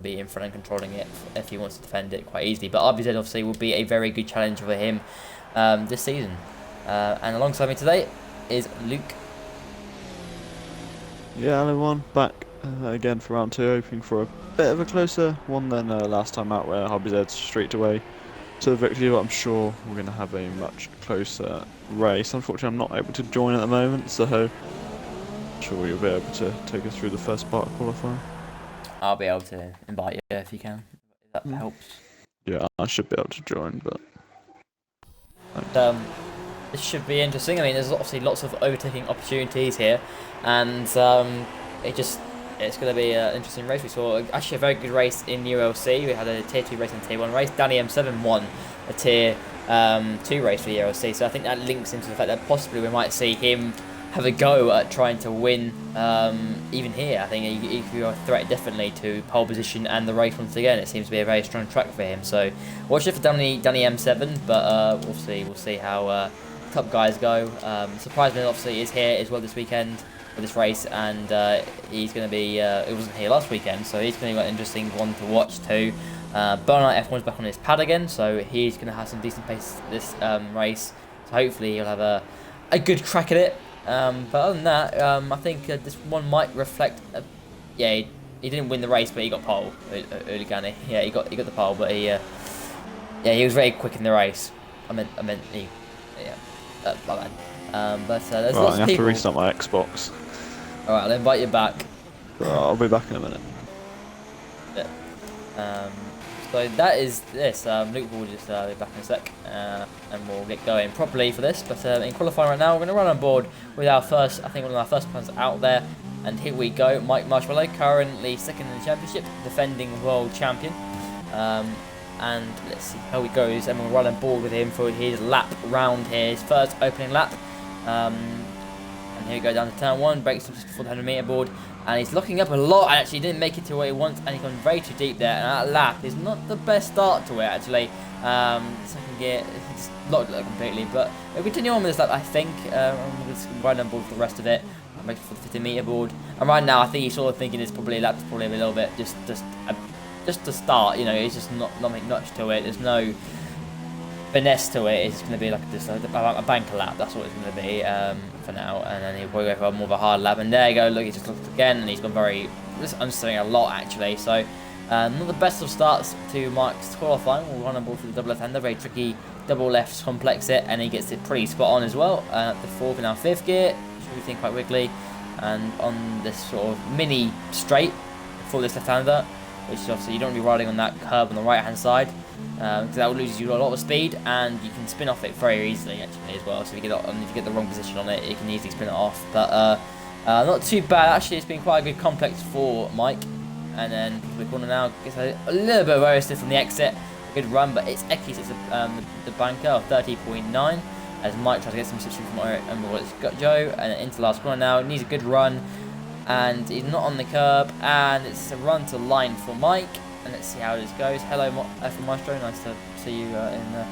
be in front and controlling it if he wants to defend it quite easily. But RBZ obviously will be a very good challenge for him this season. And alongside me today is Luke. Yeah, everyone, back again for round 2, hoping for a bit of a closer one than last time out where RBZ streaked away to the victory, but I'm sure we're going to have a much closer race. Unfortunately, I'm not able to join at the moment, so I'm sure you'll be able to take us through the first part of qualifying. I'll be able to invite you if you can. If that helps. Yeah, I should be able to join, but... This should be interesting. I mean, there's obviously lots of overtaking opportunities here, and it's going to be an interesting race. We saw actually a very good race in ULC. We had a tier 2 race and a tier 1 race. Danny M7 won a tier 2 race for ULC, so I think that links into the fact that possibly we might see him have a go at trying to win even here. I think if you are threatened differently to pole position and the race once again, it seems to be a very strong track for him. So watch it for Danny M7, but we'll see how top guys go. Surprisingly, obviously, is here as well this weekend for this race, and he's going to be. It wasn't here last weekend, so he's going to be an interesting one to watch too. Burnout F1's back on his pad again, so he's going to have some decent pace this race. So hopefully, he'll have a good crack at it. But other than that, I think this one might reflect. He didn't win the race, but he got pole. Uligani. Yeah, he got the pole, but he was very quick in the race. I meant he. Yeah. My bad. But there's lots of people. I have to restart my Xbox. Alright, I'll invite you back. I'll be back in a minute. Yeah. So that is this. Luke will just be back in a sec, and we'll get going properly for this. But in qualifying right now, we're going to run on board with our first, I think one of our first plans out there. And here we go. Mike Marshmallow, currently second in the championship, defending world champion. And let's see how he goes, and we'll run on board with him for his lap round here, his first opening lap. And here we go down to turn 1, brakes just before the 100-meter board, and he's locking up a lot. Actually, didn't make it to where he wants, and he's gone very too deep there. And that lap is not the best start to it, actually. Second gear, it's locked it completely, but we'll continue on with this lap, I think. We'll just ride on board for the rest of it. I'll make it for the 50-meter board, and right now I think he's sort of thinking it's probably a lap, probably a little bit just to start, you know. It's just not much to it. There's no finesse to it. It's going to be like just a banker lap. That's what it's going to be for now. And then he'll probably go for more of a hard lap. And there you go. Look, he just looked again, and he's gone just understanding a lot actually. So not the best of starts to Mike's qualifying. We'll run on board for the double left-hander. Very tricky double left complex it, and he gets it pretty spot on as well. The fourth and now fifth gear. Everything quite wiggly, and on this sort of mini straight for this left-hander, which is obviously you don't want to be riding on that curb on the right hand side, because that will lose you a lot of speed, and you can spin off it very easily actually as well. So if you get the wrong position on it, you can easily spin it off. But not too bad actually. It's been quite a good complex for Mike. And then the corner now gets a little bit of oversteer from the exit. A good run, but it's Eki sits the banker of 30.9 as Mike tries to get some substitution from Joe, and into the last corner now. Needs a good run, and he's not on the curb, and it's a run to line for Mike. And let's see how this goes. Hello, F1 Maestro, nice to see you in the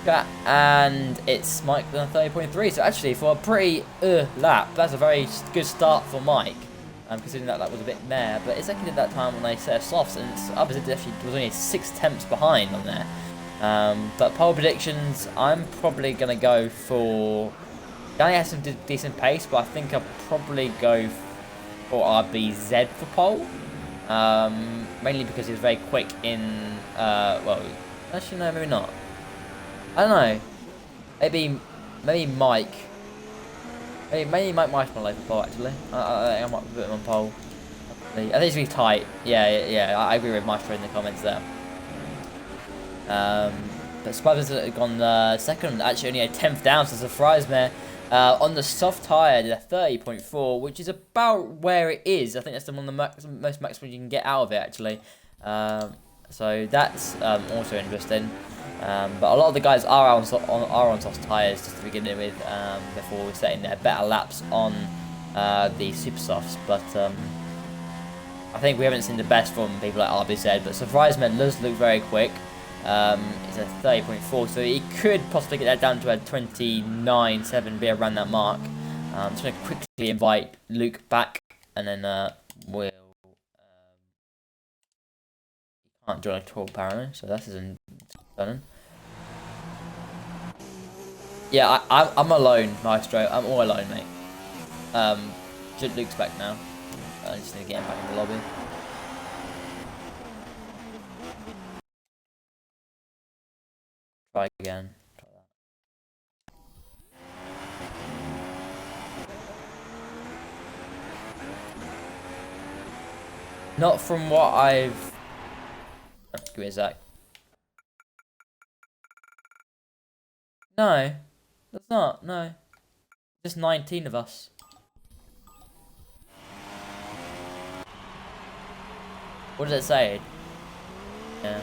chat. And it's Mike on 30.3. So actually, for a pretty lap, that's a very good start for Mike. Considering that was a bit meh, but it's actually at that time when they set us off, and it's opposite actually was only 6 tenths behind on there. But pole predictions, I'm probably going to go for... Danny has some decent pace, but I think I'll probably go for RBZ for pole. Mainly because he was very quick in... well, actually no, maybe not. I don't know. Maybe Mike. Maybe Mike Marshmallow for pole, actually. I might put him on pole. I think it's really tight. Yeah, I agree with Maestro in the comments there. But Spivers has gone second, actually only a 10th down, so surprise me. On the soft tyre, did a 30.4, which is about where it is. I think that's the one of the most maximum you can get out of it, actually. So that's also interesting. But a lot of the guys are on soft tyres just to begin with, before setting their better laps on the super softs. But I think we haven't seen the best from people like RBZ, but Surprise Man does look very quick. It's a 30.4, so he could possibly get that down to a 29.7, be around that mark. I'm just going to quickly invite Luke back, and then we'll Can't join a tour apparently, so this isn't done. Yeah, I'm alone, Maestro. I'm all alone, mate. Luke's back now. I just need to get him back in the lobby. Try again. Try that. Not from what I've... Oh, give me a sec. No. That's not. No. Just 19 of us. What does it say? Yeah.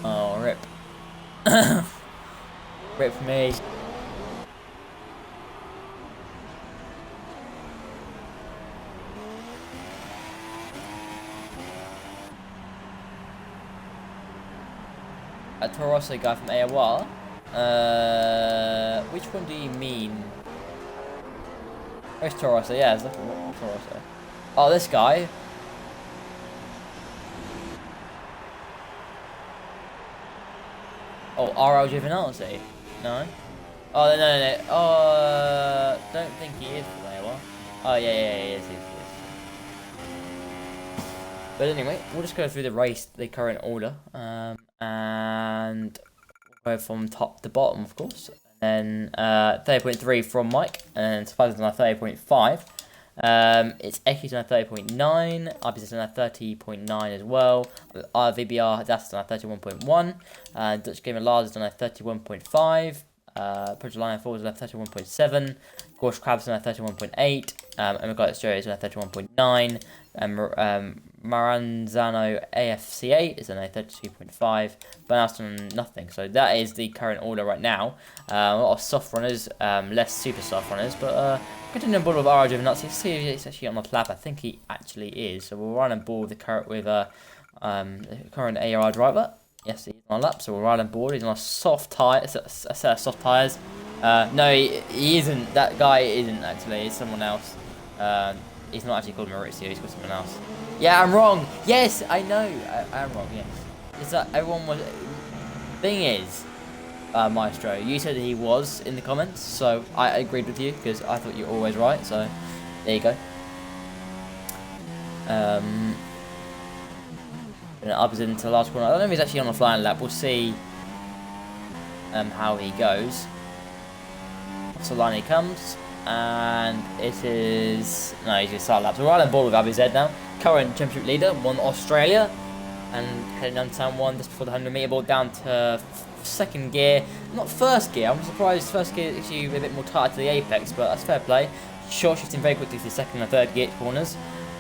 Oh, rip. Rip me. A Torosso guy from AOR? Which one do you mean? Where's Torosso? Yeah, it's like Torosso. Oh, this guy. Oh, RL Giovinazzi? No? Oh, no. Oh, don't think he is from AOR. Oh, yeah, he is. But anyway, we'll just go through the current order. And we'll go from top to bottom, of course. And then 30.3 from Mike, and Spider's on a 30.5. It's Eki's on a 30.9, RBZ on a 30.9 as well. VBR that's on a 31.1. Dutch Gamer Lars is on a 31.5. Project Lion 4 is on a 31.7. Gorsh Krabs on a 31.8. And we've got Stereo is on a 31.9. Maranzano AFC8 is on a 32.5. Burnout on nothing. So that is the current order right now. A lot of soft runners, less super soft runners, but continuing on board with RJ Giovinazzi. See if he's actually on the lap. I think he actually is. So we'll run on board with the current AR driver. Yes, he's on a lap, so we'll ride on board. He's on a soft tyre, a set of soft tyres. No, he isn't. That guy isn't actually. It's someone else. He's not actually called Maurizio. He's called someone else. Yeah, I'm wrong. Yes, I know. I am wrong. Yes. It's that everyone was. Thing is, Maestro, you said he was in the comments, so I agreed with you because I thought you were always right. So there you go. And up into the last corner. I don't know if he's actually on a flying lap. We'll see how he goes. Solani comes, and it is no, he's going to start lap. So we're right on board with ABZ now. Current championship leader, won Australia, and heading on turn 1 just before the 100-meter ball down to second gear. Not first gear. I'm surprised first gear is actually a bit more tight to the apex, but that's fair play. Short shifting very quickly to the second and third gear corners.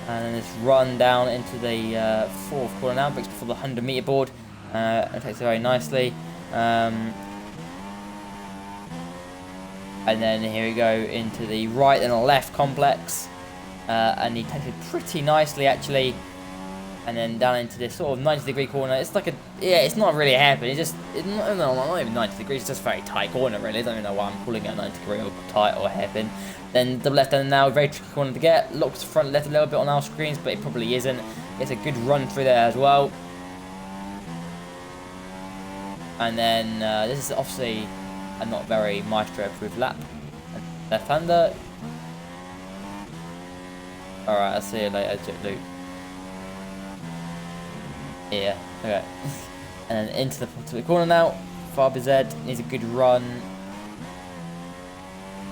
And then it's run down into the fourth corner now, breaks before the 100-meter board, and takes it very nicely. And then here we go into the right and left complex, and he takes it pretty nicely actually. And then down into this sort of 90-degree corner. It's like it's not really a hairpin. It's not even 90 degrees. It's just a very tight corner really. I don't even know why I'm calling it a 90 degree or tight or hairpin. Then the left end now, very tricky corner to get. Looks front left a little bit on our screens, but it probably isn't. Gets a good run through there as well. And then this is obviously a not very Maestro-approved lap. Left-hander. Alright, I'll see you later, Luke. Yeah, okay. And then into the corner now. FarBZ needs a good run.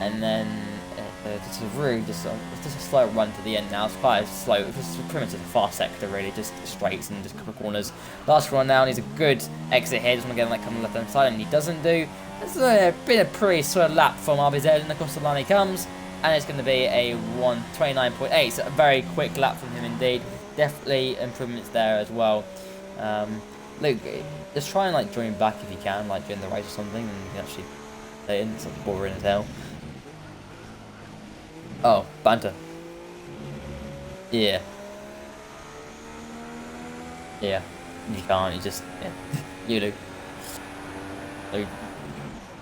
And then just a slow run to the end now. It's quite a slow, it's pretty much a fast sector really, just straights and just a couple of corners. Last one now needs a good exit here, just want to get on that coming left hand side, and he doesn't do. It's been a pretty solid lap from RBZ, and of course the line he comes, and it's going to be a 1:29.8, so a very quick lap from him indeed. Definitely improvements there as well. Luke, just try and like join back if you can, like during the race or something, and you can actually stay in. It's like boring as hell. Oh, banter. Yeah. Yeah. You can't, you just, yeah. You do. So,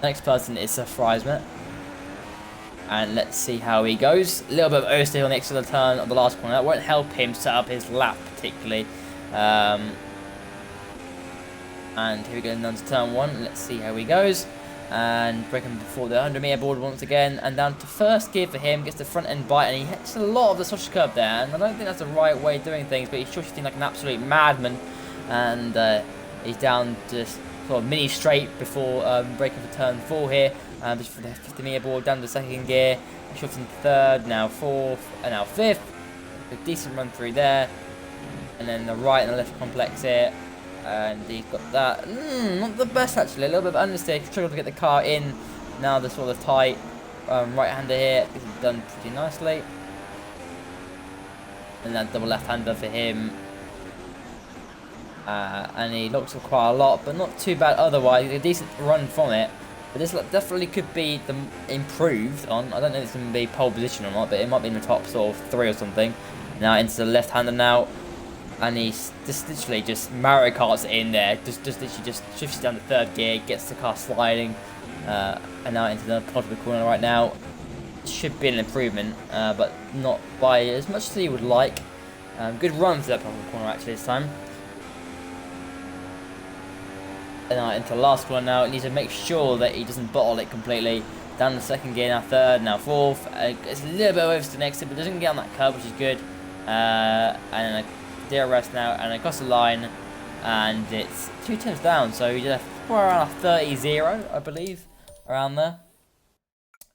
next person is Friesmet. And let's see how he goes. A little bit of oversteer on the extra turn on the last corner. That won't help him set up his lap particularly. And here we go down to turn 1. Let's see how he goes. And braking before the 100-meter board once again. And down to first gear for him. Gets the front end bite. And he hits a lot of the sausage curb there. And I don't think that's the right way of doing things. But he's shooting like an absolute madman. And he's down just sort of mini straight before braking for turn 4 here. Just for the 50-meter board down to second gear. Shifts into third. Now fourth. And now fifth. A decent run through there. And then the right and the left complex here. And he's got that. Not the best actually. A little bit of understeer. Struggled to get the car in. Now the sort of tight right-hander here. This is done pretty nicely. And then double left-hander for him. And he looks for quite a lot, but not too bad otherwise. A decent run from it. But this definitely could be improved on. I don't know if it's going to be pole position or not, but it might be in the top sort of 3 or something. Now into the left-hander now. And he's just literally just Mario Kart's in there. Just literally just shifts down to third gear, gets the car sliding, and now into the part of the corner right now. Should be an improvement, but not by as much as he would like. Good run for that part of the corner actually this time. And now into the last one now. He needs to make sure that he doesn't bottle it completely. Down the second gear, now third, now fourth. It's a little bit over to the next, but doesn't get on that curb, which is good. And then DRS now, and across the line, and it's 2 turns down, so he just around a 30-0, I believe, around there,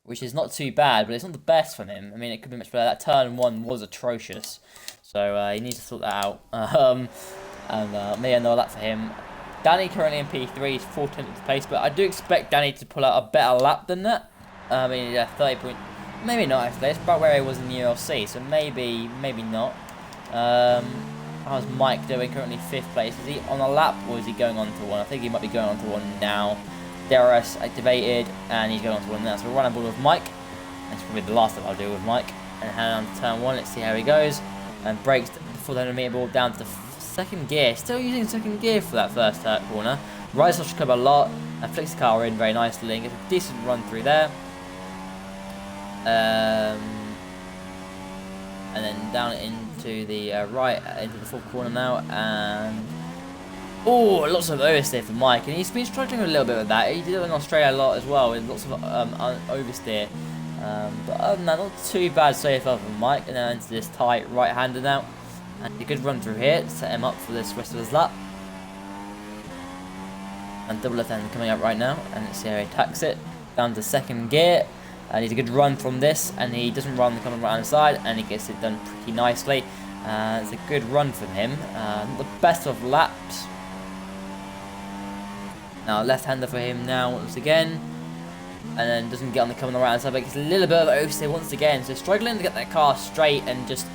which is not too bad, but it's not the best from him. I mean, it could be much better. That turn 1 was atrocious, so he needs to sort that out. Maybe another lap for him. Danny currently in P3, he's 4 tenths of the pace, but I do expect Danny to pull out a better lap than that. I mean, yeah, 30 point, maybe not actually. It's about where he was in the ULC, so maybe not. How's Mike doing? Currently 5th place. Is he on a lap or is he going on to one? I think he might be going on to one now. DRS activated and he's going on to one now. So we'll run on board with Mike. That's probably the last that I'll do with Mike. And head on to turn 1. Let's see how he goes. And brakes before the 100-meter ball down to the second gear. Still using second gear for that first corner. Rides off the curb a lot and flicks the car in very nicely and gets a decent run through there. And then down into the right, into the 4th corner now, and lots of oversteer for Mike, and he's been struggling a little bit with that. He did it in Australia a lot as well, with lots of oversteer. But other than that, not too bad so far for Mike. And then into this tight right-hander now, and a good run through here to set him up for this rest of his lap. And double left-hander coming up right now, and let's see how he attacks it. Down to second gear. And he's a good run from this, and he doesn't run coming right on the side, and he gets it done pretty nicely. It's a good run from him. Not the best of laps. Now left-hander for him now once again, and then doesn't get on the coming right on the side, but gets a little bit of oversteer once again. So struggling to get that car straight and just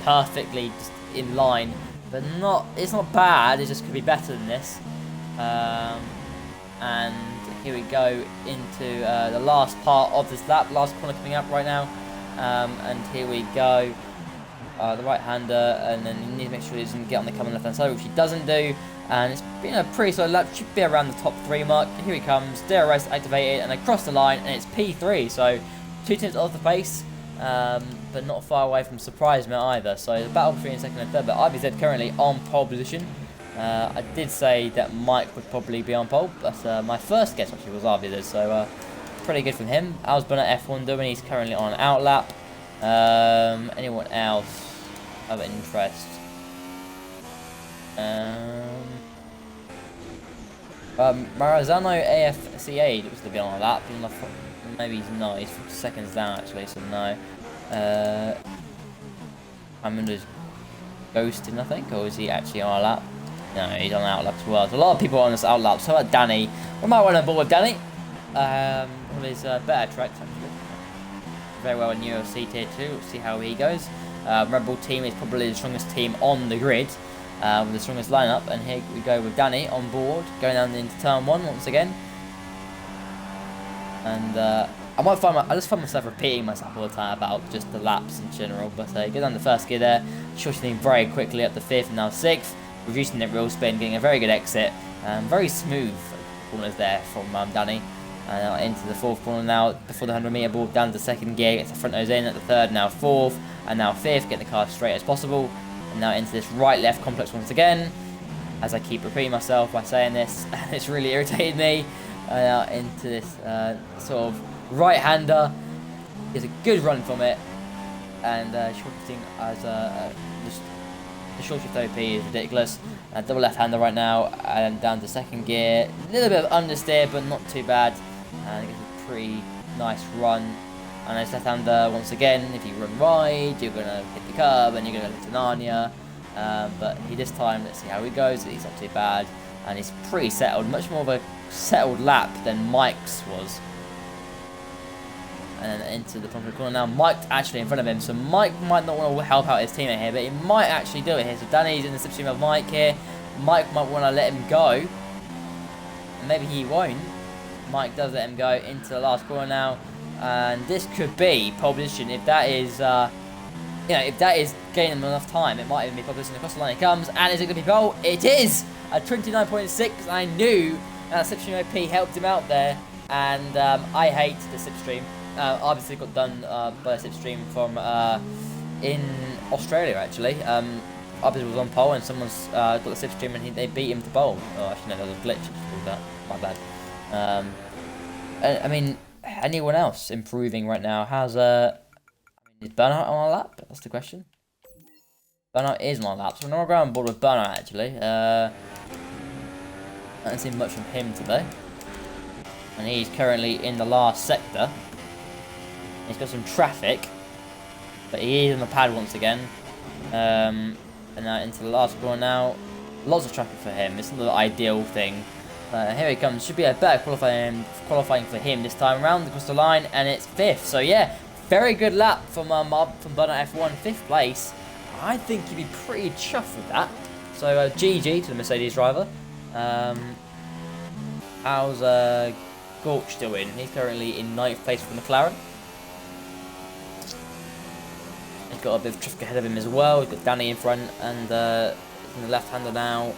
perfectly just in line, but it's not bad. It just could be better than this. And here we go into the last part of this lap, last corner coming up right now, and here we go, the right-hander, and then you need to make sure he doesn't get on the coming left-hand side, which he doesn't do, and it's been a pretty solid lap, should be around the top 3 mark. And here he comes, DRS activated, and across the line, and it's P3, so 2 tenths off the pace, but not far away from surprise mate either. So the battle between second and third, but IBZ currently on pole position. I did say that Mike would probably be on pole, but my first guess actually was RVZ, so pretty good from him. How's Bennett F1 doing? He's currently on an outlap. Anyone else of interest? Marazano AFCA looks to be on a lap. Maybe he's not. He's 4 seconds down actually, so no. I'm under ghosting, I think, or is he actually on a lap? No, he's on an outlap as well. So a lot of people on this outlap. So about Danny, we might run on board with Danny. One of his better tracks actually. Very well in UFC tier 2. We'll see how he goes. Red Bull team is probably the strongest team on the grid, with the strongest lineup. And here we go with Danny on board, going down into turn 1 once again. And I just find myself repeating myself all the time about just the laps in general. But go down the first gear there, shortening very quickly up to 5th and now 6th. Reducing the real spin, getting a very good exit. Very smooth corners there from Danny. Into the fourth corner now, before the 100-meter ball, down to the second gear, gets the front nose in at the third, now fourth, and now fifth, get the car as straight as possible, and now into this right-left complex once again, as I keep repeating myself by saying this, and it's really irritated me, into this sort of right-hander, gets a good run from it, and short shifting as just the short shift OP is ridiculous. Double left-hander right now, and down to second gear. A little bit of understeer, but not too bad. And it gets a pretty nice run. And as left-hander, once again, if you run wide, you're going to hit the curb, and you're going to go to Narnia. But this time, let's see how he goes. He's not too bad, and he's pretty settled. Much more of a settled lap than Mike's was. And then into the front corner now. Mike's actually in front of him, so Mike might not want to help out his teammate here, but he might actually do it here. So Danny's in the slipstream of Mike here. Mike might want to let him go. And maybe he won't. Mike does let him go into the last corner now. And this could be pole position if that is, if that is gaining him enough time. It might even be pole position. Across the line it comes. And is it going to be pole? It is! At 29.6. I knew that slipstream OP helped him out there. And I hate the slipstream. Obviously got done by a slipstream from in Australia actually. Obviously was on pole and someone's got the slipstream and they beat him to pole. Oh, actually no, there was a glitch. That my bad. I mean, anyone else improving right now? How's is Burnout on our lap? That's the question. Burnout is on our lap, so we're not going on board with Burnout actually. I haven't seen much from him today, and he's currently in the last sector. He's got some traffic, but he is on the pad once again. And now into the last corner now. Lots of traffic for him. It's not the ideal thing. Here he comes. Should be a better qualifying for him this time around across the line, and it's fifth. So yeah, very good lap from Burnout F1, fifth place. I think you'd be pretty chuffed with that. So GG to the Mercedes driver. How's Gorch doing? He's currently in 9th place for McLaren. He's got a bit of traffic ahead of him as well. He's got Danny in front, and in the left-hander now.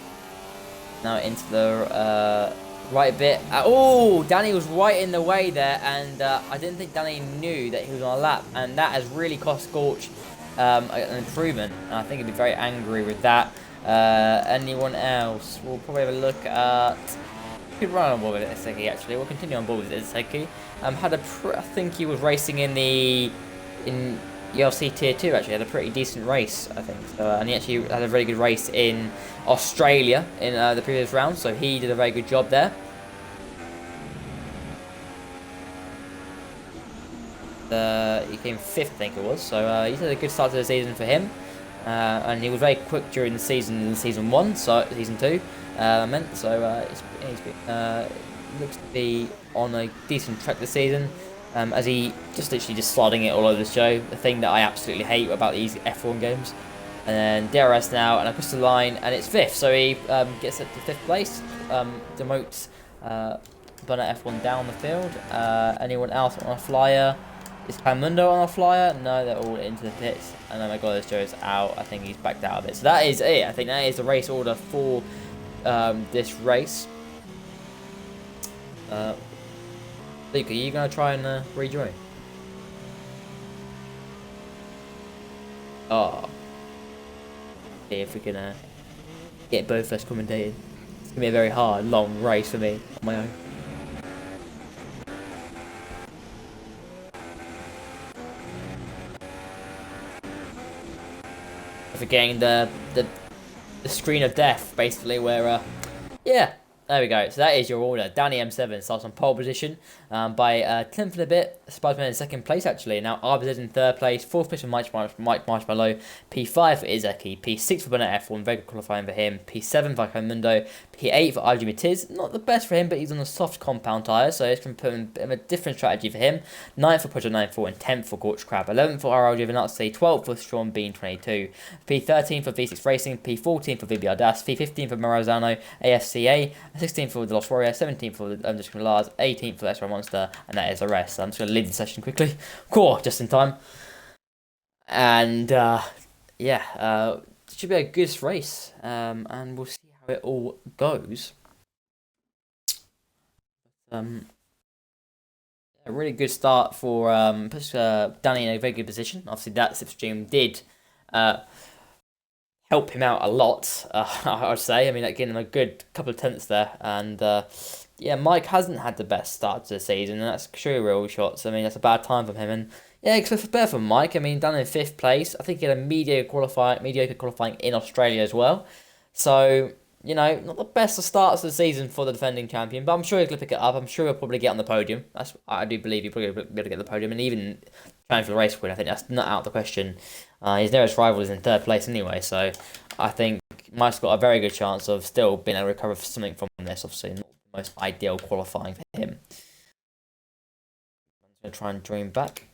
Now into the right bit. Oh, Danny was right in the way there, and I didn't think Danny knew that he was on a lap, and that has really cost Gorch an improvement. And I think he'd be very angry with that. Anyone else? We'll probably have a look at. We could run on board with Iseki actually. We'll continue on board with Iseki. I think he was racing in ELC Tier 2 actually, had a pretty decent race, I think. And he actually had a very good race in Australia in the previous round, so he did a very good job there. He came 5th, I think it was, so he's had a good start to the season for him. And he was very quick during the season in Season 1, so Season 2, I meant, so he looks to be on a decent track this season. As he literally sliding it all over the show, the thing that I absolutely hate about these F1 games. And then DRS now, and across the line, and it's 5th, so he gets up to 5th place, demotes Burnout F1 down the field. Anyone else on a flyer? Is Raimundo on a flyer? No, they're all into the pits. And oh my god, this Joe's out. I think he's backed out of it. So that is it. I think that is the race order for this race. Luke, are you going to try and rejoin? Oh. See if we can get both of us commentated. It's going to be a very hard, long race for me on my own. Forgetting the screen of death, basically, where, yeah. There we go. So that is your order. Danny M7 starts on pole position by 10th and a bit. Spider-Man in 2nd place, actually. Now RBZ in 3rd place. 4th place for Mike Marshmallow. P5 for Izeki. P6 for Burnett F1. Very good qualifying for him. P7 for Raimundo. P8 for RG Matiz. Not the best for him, but he's on a soft compound tyre, so it's going to put in a bit of a different strategy for him. 9th for Project 94 and 10th for Gorch Crab. 11th for RLG Vinazzi. 12th for Sean Bean 22. P13 for V6 Racing. P14 for VBR Das. P15 for Marazano AFCA. 16th for the Lost Warrior, 17th for the Undiscriminate Lars, 18th for the SRL Monster, and that is the rest. So I'm just going to leave the session quickly. Cool, just in time. And, yeah, it should be a good race. And we'll see how it all goes. A really good start for puts Danny in a very good position. Obviously, that slipstream did help him out a lot, I would say. I mean, getting him a good couple of tenths there. And yeah, Mike hasn't had the best start to the season, and that's true real shots. I mean, that's a bad time for him. And yeah, it's better for Mike. I mean, done in 5th place. I think he had a mediocre qualifying in Australia as well. So, you know, not the best of starts of the season for the defending champion, but I'm sure he'll pick it up. I'm sure he'll probably get on the podium. I do believe he'll probably be able to get the podium, and even trying for the race win. I think that's not out of the question. His nearest rival is in 3rd place anyway, so I think Mike's got a very good chance of still being able to recover something from this. Obviously, not the most ideal qualifying for him. I'm going to try and dream back.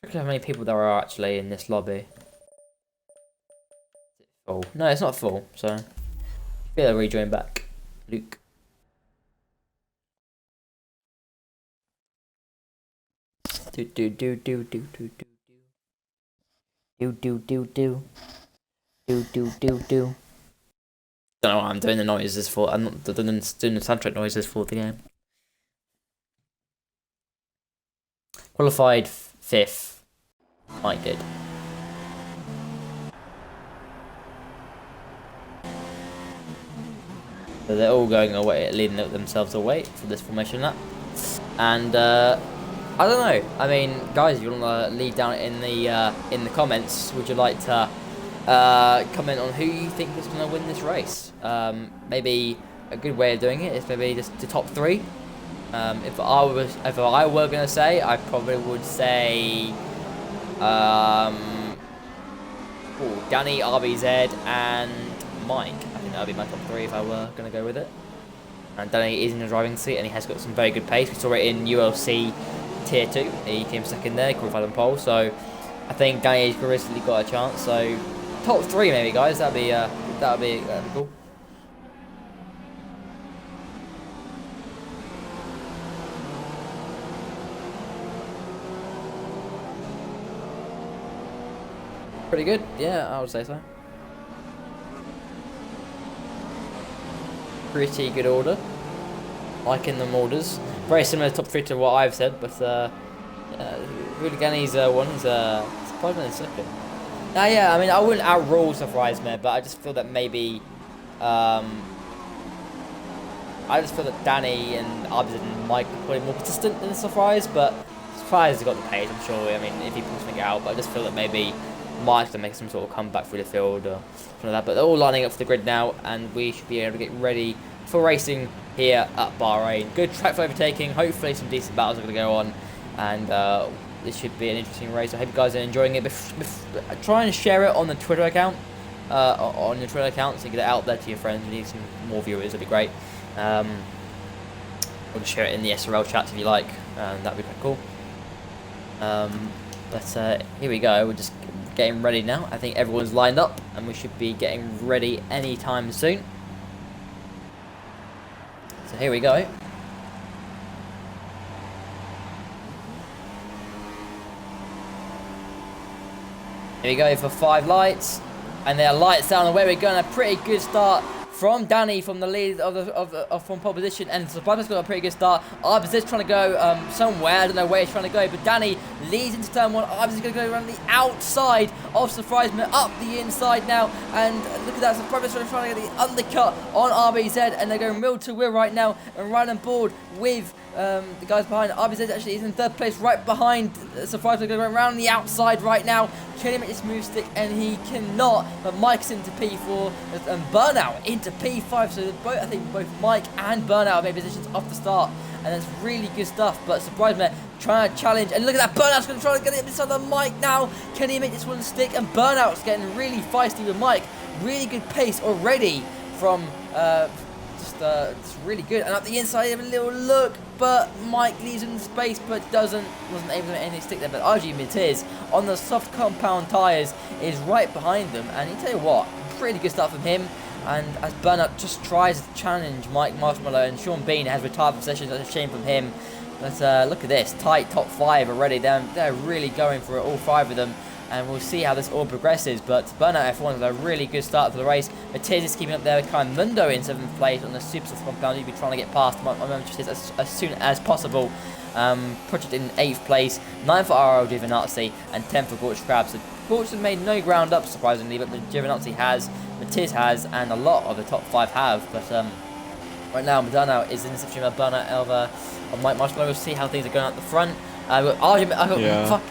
Let's check how many people there are actually in this lobby. Is it full? No, it's not full, so be able to rejoin back. Luke. Don't know what I'm doing the noises for. I'm not doing the soundtrack noises for the game. Qualified 5th. Mike did. So they're all going away, leading themselves away for this formation lap. And I don't know. I mean, guys, if you want to leave down in the comments, would you like to comment on who you think is going to win this race? Maybe a good way of doing it is maybe just the top 3. If I were going to say, I probably would say Danny, RBZ, and Mike. I think that would be my top 3 if I were going to go with it. And Danny is in the driving seat, and he has got some very good pace. We saw it in ULC Tier 2. He came 2nd there, qualified on pole. So I think Danny's realistically got a chance. So top 3 maybe, guys. That'd be cool. Pretty good, yeah, I would say so. Pretty good order. Liking them orders. Very similar to top 3 to what I've said, but Hooligani's one is surprisingly 2nd. Now, yeah, I mean, I wouldn't outrule Surprise Man, but I just feel that maybe I just feel that Danny and RBZ and Mike are probably more consistent than Surprise, but Surprise has got the pace, I'm sure. I mean, if he pulls something out, but I just feel that maybe Mike's going to make some sort of comeback through the field or something like that. But they're all lining up for the grid now, and we should be able to get ready for racing here at Bahrain. Good track for overtaking. Hopefully some decent battles are going to go on, and this should be an interesting race. I hope you guys are enjoying it. Try and share it on the Twitter account, on your Twitter account, so you get it out there to your friends. We need some more viewers, that'd be great. Or just share it in the SRL chats if you like, that'd be quite cool. But here we go. We're just getting ready now. I think everyone's lined up, and we should be getting ready anytime soon. So here we go. Here we go for 5 lights, and there are lights down, and where we're going. A pretty good start from Danny from the lead from pole position, and Surprise's got a pretty good start. RBZ's trying to go somewhere. I don't know where he's trying to go, but Danny leads into turn 1. RBZ's going to go around the outside of Surpriseman, up the inside now, and look at that. Surprise's trying to get the undercut on RBZ, and they're going wheel to wheel right now, and right on board with the guys behind. RBZ actually is in 3rd place, right behind Surprise. Going around the outside right now. Can he make this move stick? And he cannot. But Mike's into P4 and Burnout into P5. So I think both Mike and Burnout have made positions off the start, and that's really good stuff. But Surprise Man trying to challenge, and look at that. Burnout's going to try to get it inside the Mike now. Can he make this one stick? And Burnout's getting really feisty with Mike. Really good pace already from just really good. And up the inside, have a little look, but Mike leaves in space, but wasn't able to make anything stick there. But RG Matiz on the soft compound tyres is right behind them, and you tell you what, pretty good start from him. And as Burnout just tries to challenge Mike Marshmallow, and Sean Bean has retired from sessions, that's a shame from him. But look at this, tight top 5 already. They're really going for it, all 5 of them. and we'll see how this all progresses. But Burnout F1 is a really good start to the race. Matiz is keeping up there with Mundo in 7th place on the super soft compound. He'll be trying to get past as soon as possible. Project in 8th place, 9th for RL Giovinazzi, and 10th for Gorch Crab. So Gorch has made no ground up, surprisingly, but Giovinazzi has, Matiz has, and a lot of the top 5 have. But right now, Burnout is in the situation of Burnout of Mike Marshall. We'll see how things are going at the front. Fuck.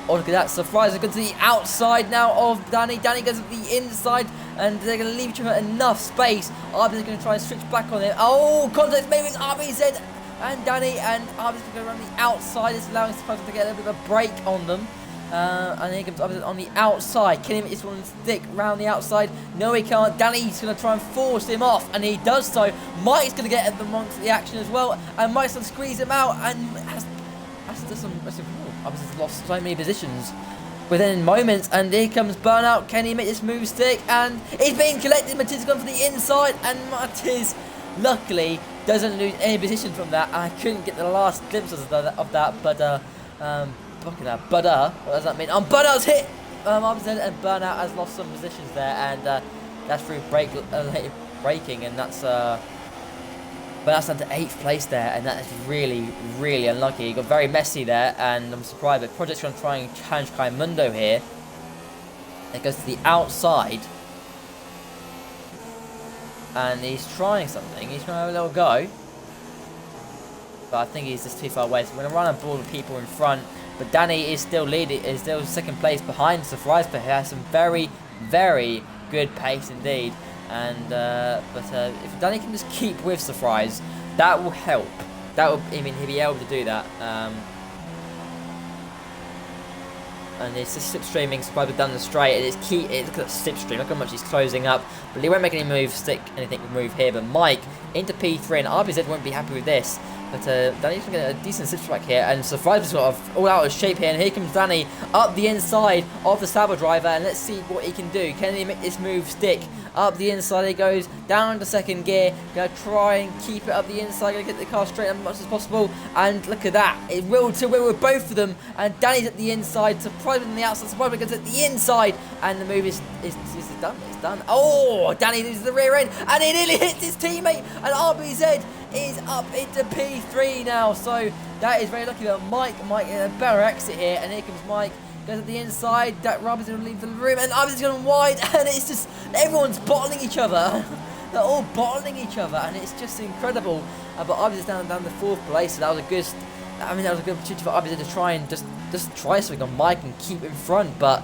Oh, look at that. Surprise. They're going to the outside now of Danny. Danny goes to the inside, and they're going to leave each other enough space. RBZ is going to try and switch back on him. Oh, contact made with RBZ and Danny, and RBZ is going to go around the outside. It's allowing Surprise to get a little bit of a break on them. And here comes RBZ on the outside. Can he make this one stick round the outside? No, he can't. Danny's going to try and force him off, and he does so. Mike's going to get amongst the action as well, and Mike's going to squeeze him out, and has Obviously lost so many positions within moments, and here comes Burnout. Can he make this move stick? And it's being collected. Matiz has gone for the inside, and Matiz luckily doesn't lose any position from that. I couldn't get the last glimpses of that, but what does that mean? Burnout's hit and Burnout has lost some positions there, and that's through braking, and that's but that's down to 8th place there, and that is really, really unlucky. He got very messy there, and I'm surprised. But Project's going to try and challenge Mundo here. It goes to the outside, and he's trying something. He's trying to have a little go, but I think he's just too far away. So we're going to run on board with people in front. But Danny is still leading, is still 2nd place behind Surprise, but he has some very, very good pace indeed. And if Danny can just keep with Surprise, that will help. He'll be able to do that. And it's just slipstreaming Surprise down the straight. And it's key. Look at that slipstream. Look how much he's closing up. But he won't make any moves, anything move here. But Mike into P3, and RBZ won't be happy with this. But Danny's going to get a decent slipstream here, and Surprise is sort of all out of shape here. And here comes Danny up the inside of the Sabre driver, and let's see what he can do. Can he make this move stick? Up the inside he goes, down into 2nd gear. Gonna try and keep it up the inside. Gonna get the car straight as much as possible. And look at that, it will to win with both of them. And Danny's at the inside, Surprise on the outside. Surprise goes at the inside, and the move is done. It's done. Oh, Danny loses the rear end, and he nearly hits his teammate. And RBZ is up into P3 now. So that is very lucky that Mike in a better exit here. And here comes Mike. Goes at the inside, that Robert's going to leave the room, and Robert's going wide, and it's just, everyone's bottling each other. They're all bottling each other, and it's just incredible. But Robert's down to 4th place, so that was a good, that was a good opportunity for Roberts to try and just try something on Mike and keep in front. But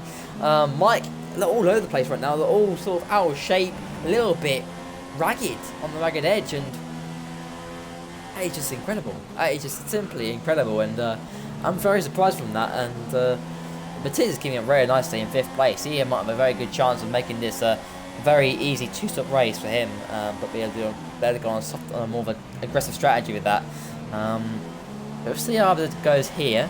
Mike, they're all over the place right now. They're all sort of out of shape, a little bit ragged on the ragged edge, and it's just incredible. It's just simply incredible, and I'm very surprised from that. And Matiz is keeping it very nicely in 5th place. He might have a very good chance of making this a very easy 2-stop race for him, but be able to go on a more of an aggressive strategy with that. We'll see how it goes here.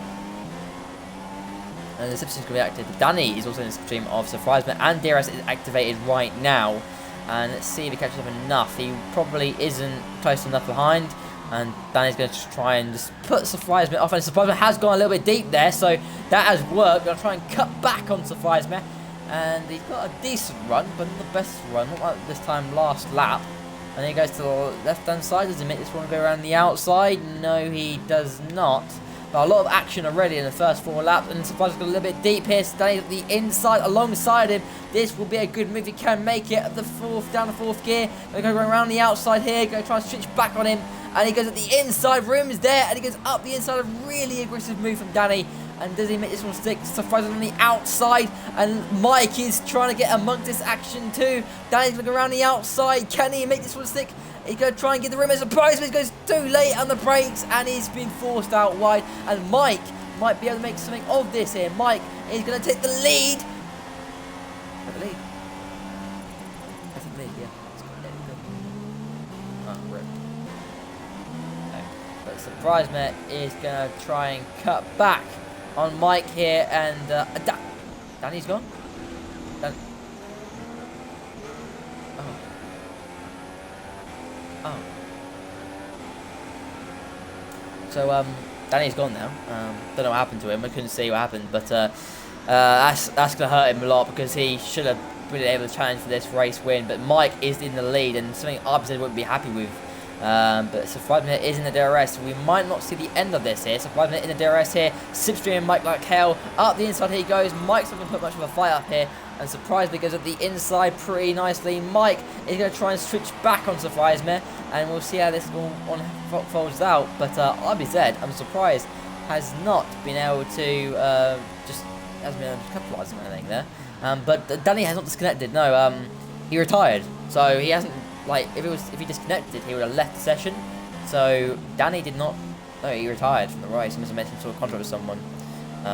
And the substitute's going to be active. Danny is also in the stream of Surprise, and DRS is activated right now. And let's see if he catches up enough. He probably isn't close enough behind. And Danny's going to try and just put Surprise off. And Surprise has gone a little bit deep there, so that has worked. Going to try and cut back on Surprise. And he's got a decent run, but not the best run. Not like this time last lap. And he goes to the left-hand side. Does he make this one go around the outside? No, he does not. But a lot of action already in the first 4 laps. And Surprise has got a little bit deep here. Danny's at the inside alongside him. This will be a good move. He can make it at the down the 4th gear. Going to go around the outside here. Going to try and switch back on him. And he goes at the inside, room is there, and he goes up the inside. A really aggressive move from Danny. And does he make this one stick? Surprise on the outside, and Mike is trying to get amongst this action too. Danny's looking around the outside. Can he make this one stick? He's going to try and get the rim as a surprise, but he goes too late on the brakes, and he's been forced out wide. And Mike might be able to make something of this here. Mike is going to take the lead. Take the lead. I think lead, yeah. Oh, rip. But Surprise Met is going to try and cut back on Mike here, and Danny's gone. Oh. So Danny's gone now. Don't know what happened to him. I couldn't see what happened, but That's going to hurt him a lot because he should have been able to challenge for this race win. But Mike is in the lead, and something RBZ wouldn't be happy with. But Surprise is in the DRS, so we might not see the end of this here. Surprise in the DRS here. Slipstream Mike like hell. Up the inside he goes. Mike's not going to put much of a fight up here. And Surprisingly goes up the inside pretty nicely. Mike is going to try and switch back on Surprisingly, and we'll see how this one folds out. But RBZ, I'm surprised, has not been able to hasn't been able to capitalise on anything there. But Danny has not disconnected. No, he retired, so he hasn't. Like if he disconnected, he would have left the session. So Danny did not. No, he retired from the race. He must have made some sort of contract with someone.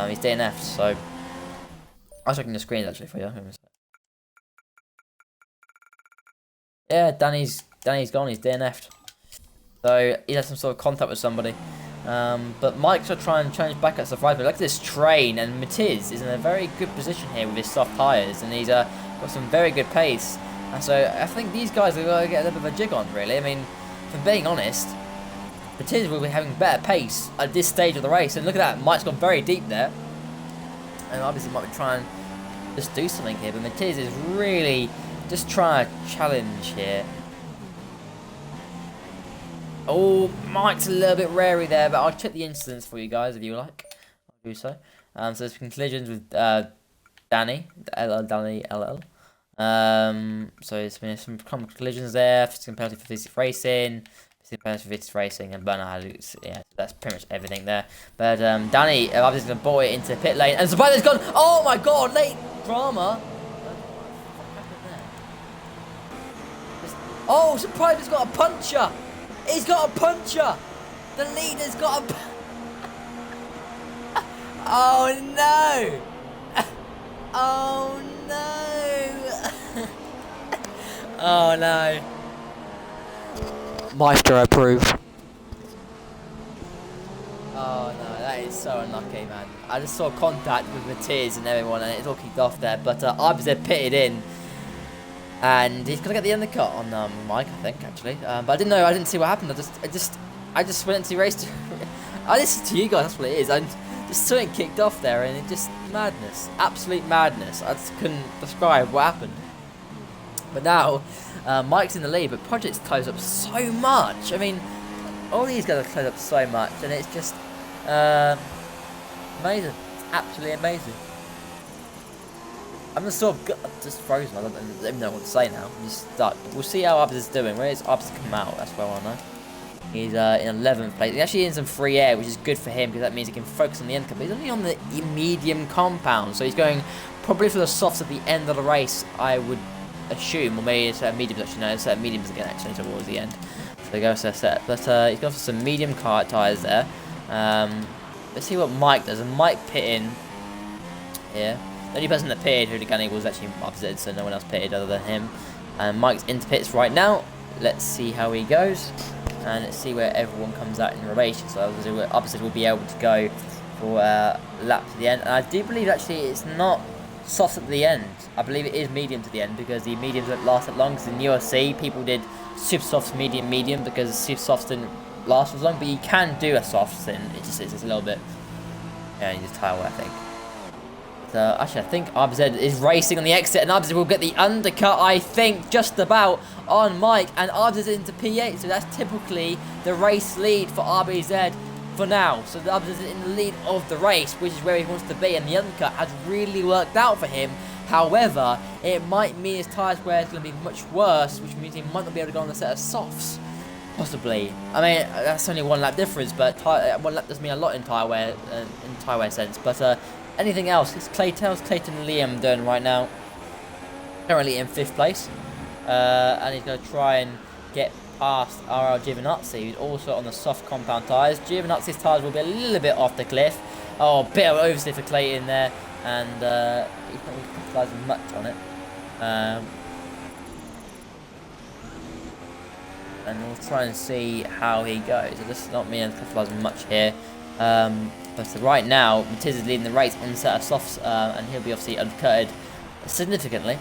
He's DNF'd. So I was checking the screen actually for you. Yeah, Danny's gone. He's DNF'd. So he had some sort of contact with somebody. But Mike's gonna try and challenge back at Surprise. But look at this train, and Matiz is in a very good position here with his soft tyres, and he's got some very good pace. And so I think these guys are going to get a little bit of a jig on, really. I mean, for being honest, Matiz will be having better pace at this stage of the race. And look at that, Mike's gone very deep there. And obviously might be trying to just do something here, but Matiz is really just trying to challenge here. Oh, Mike's a little bit wary there, but I'll check the incidents for you guys if you like. I'll do so. So there's been collisions with Danny, Danny LL. So there's been some common collisions there. Physical penalty for physics racing, physical penalty for physics racing, and burnout. Yeah, that's pretty much everything there. But Danny, obviously going to ball it into the pit lane, and Surprise has gone. Oh my God, late drama. Oh, Surprise has got a puncher. He's got a puncher. The leader's got a. Oh no. Oh no! Oh no! Maestro approve. Oh no, that is so unlucky, man. I just saw contact with Matiz and everyone, and it's all kicked off there. But RBZ pitted in, and he's gonna get the undercut on Mike, I think, actually. But I didn't know. I didn't see what happened. I just went into the race. I listened to you guys. That's what it is. Just something kicked off there, and it just madness, absolute madness. I just couldn't describe what happened. But now, Mike's in the lead, but Project's closed up so much. I mean, all these guys are closed up so much, and it's just amazing. It's absolutely amazing. I'm just sort of just frozen. I don't even know what to say now. I'm just stuck. But we'll see how Arbs is doing. Where is Arbs come out? That's where I know. He's in 11th place. He's actually in some free air, which is good for him because that means he can focus on the end cut. But he's only on the medium compound, so he's going probably for the softs at the end of the race, I would assume. Or maybe it's mediums, actually. No, it's mediums again, actually, towards the end. So they go to set. But he's gone for some medium car tyres there. Let's see what Mike does. And Mike pit in here. The only person that pitted, Hooligan, was actually opposite, so no one else pitted other than him. And Mike's into pits right now. Let's see how he goes. And let's see where everyone comes out in relation. So obviously opposite will be able to go for a lap to the end. And I do believe actually it's not soft at the end. I believe it is medium to the end because the mediums don't last that long. Because in USC people did super softs, medium because super softs didn't last as long. But you can do a soft thing. It's just a little bit. Yeah, you just tire wear, I think. So actually, I think RBZ is racing on the exit, and RBZ will get the undercut, I think, just about on Mike, and RBZ is into P8, so that's typically the race lead for RBZ for now. So RBZ is in the lead of the race, which is where he wants to be, and the undercut has really worked out for him. However, it might mean his tyres wear is going to be much worse, which means he might not be able to go on a set of softs. Possibly. I mean, that's only one lap difference, but one lap does mean a lot in tyre wear sense. But anything else? It's Clayton and Liam doing right now. Currently in 5th place. And he's going to try and get past RL Giovinazzi, who's also on the soft compound tyres. Giovinazzi's tyres will be a little bit off the cliff. Oh, a bit of oversteer for Clayton there. And he's not really capitalising much on it. And we'll try and see how he goes. So this is not me capitalising much here. But right now, Matiz is leading the race on the set of softs, and he'll be obviously undercutted significantly.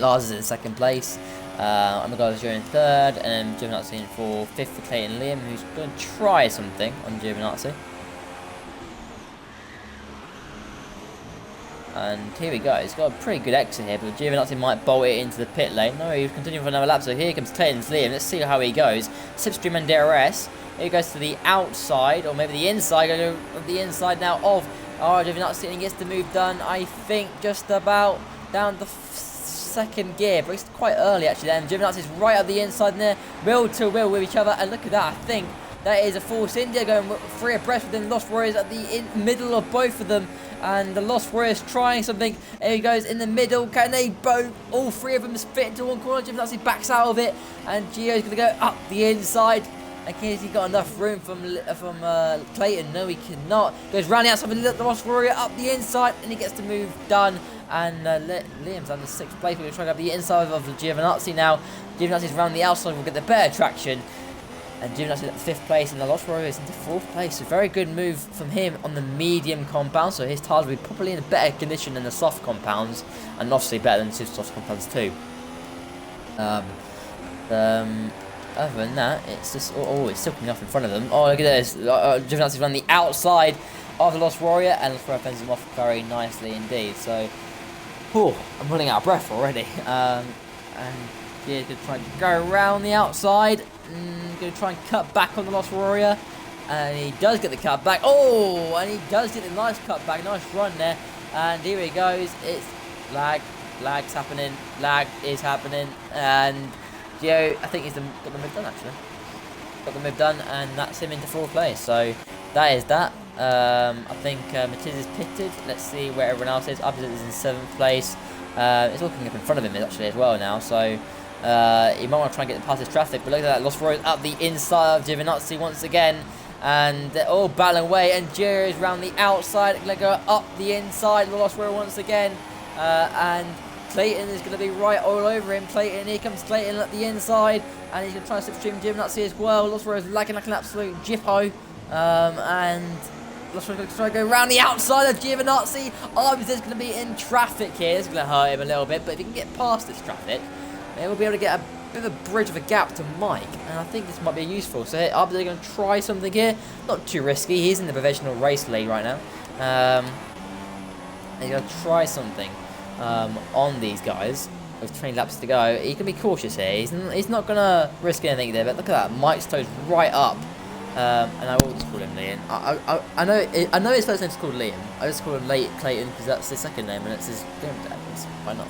Lars is in 2nd place. Amagola is in 3rd, and Giovinazzi in 4th. 5th for Clayton Liam, who's going to try something on Giovinazzi. And here we go. He's got a pretty good exit here, but Giovinazzi might bolt it into the pit lane. No, he's continuing for another lap. So here comes Clayton's Liam. Let's see how he goes. Slipstream and DRS. Here he goes to the outside, or maybe the inside. Go to the inside now of Giovinazzi, and he gets the move done. I think just about down the second gear, but it's quite early actually. Then Giovinazzi's right up the inside there, wheel to wheel with each other, and look at that. I think that is a Force India going 3 abreast with the Lost Warriors at the middle of both of them. And the Lost Warriors trying something. Here he goes in the middle. Can they both? All 3 of them fit into one corner. Giovinazzi backs out of it. And Gio's going to go up the inside. And has he got enough room from Clayton? No, he cannot. Goes round the outside with the Lost Warrior up the inside. And he gets the move done. And Liam's under 6th place. We're going to try to grab the inside of Giovinazzi now. Giovinazzi's round the outside. We'll get the better traction. And Giovinazzi at 5th place, and the Lost Warriors into 4th place. A very good move from him on the medium compound, so his tyres will be probably in a better condition than the soft compounds, and obviously better than the soft compounds too. Other than that, it's just it's still coming off in front of them. Oh, look at this! Giovinazzi's run the outside of the Lost Warrior, and Lost Warrior fends him off very nicely indeed. So, I'm running out of breath already. And yeah, going to try to go around the outside. Going to try and cut back on the Lost Warrior. And he does get the cut back. Oh, and he does get the nice cut back. Nice run there. And here he goes. It's lag. Lag's happening. Lag is happening. And Gio, I think he's got the move done actually. Got the move done, and that's him into 4th place. So that is that. I think Matiz is pitted. Let's see where everyone else is. Abdul is in 7th place. It's all coming up in front of him actually as well now. So he might want to try and get past his traffic, but look at that, Lost Warriors up the inside of Giovinazzi once again, and they're all battling away, and Gio is round the outside, going to go up the inside of the Lost Warrior once again, and Clayton is going to be right all over him. Clayton, here comes Clayton at the inside, and he's going to try to slipstream Giovinazzi as well. Lost Warrior is lagging like an absolute jippo, and Lost Warrior is going to try to go around the outside of Giovinazzi. There's going to be in traffic here. This is going to hurt him a little bit, but if he can get past this traffic, we'll be able to get a bit of a bridge of a gap to Mike, and I think this might be useful. So are they going to try something here? Not too risky. He's in the professional race league right now. He's going to try something on these guys with 20 laps to go. He can be cautious here. He's not going to risk anything there. But look at that. Mike's toes right up. And I will just call him Liam. I know his first name's called Liam. I just call him Clayton because that's his second name and it's his game dad. Why not?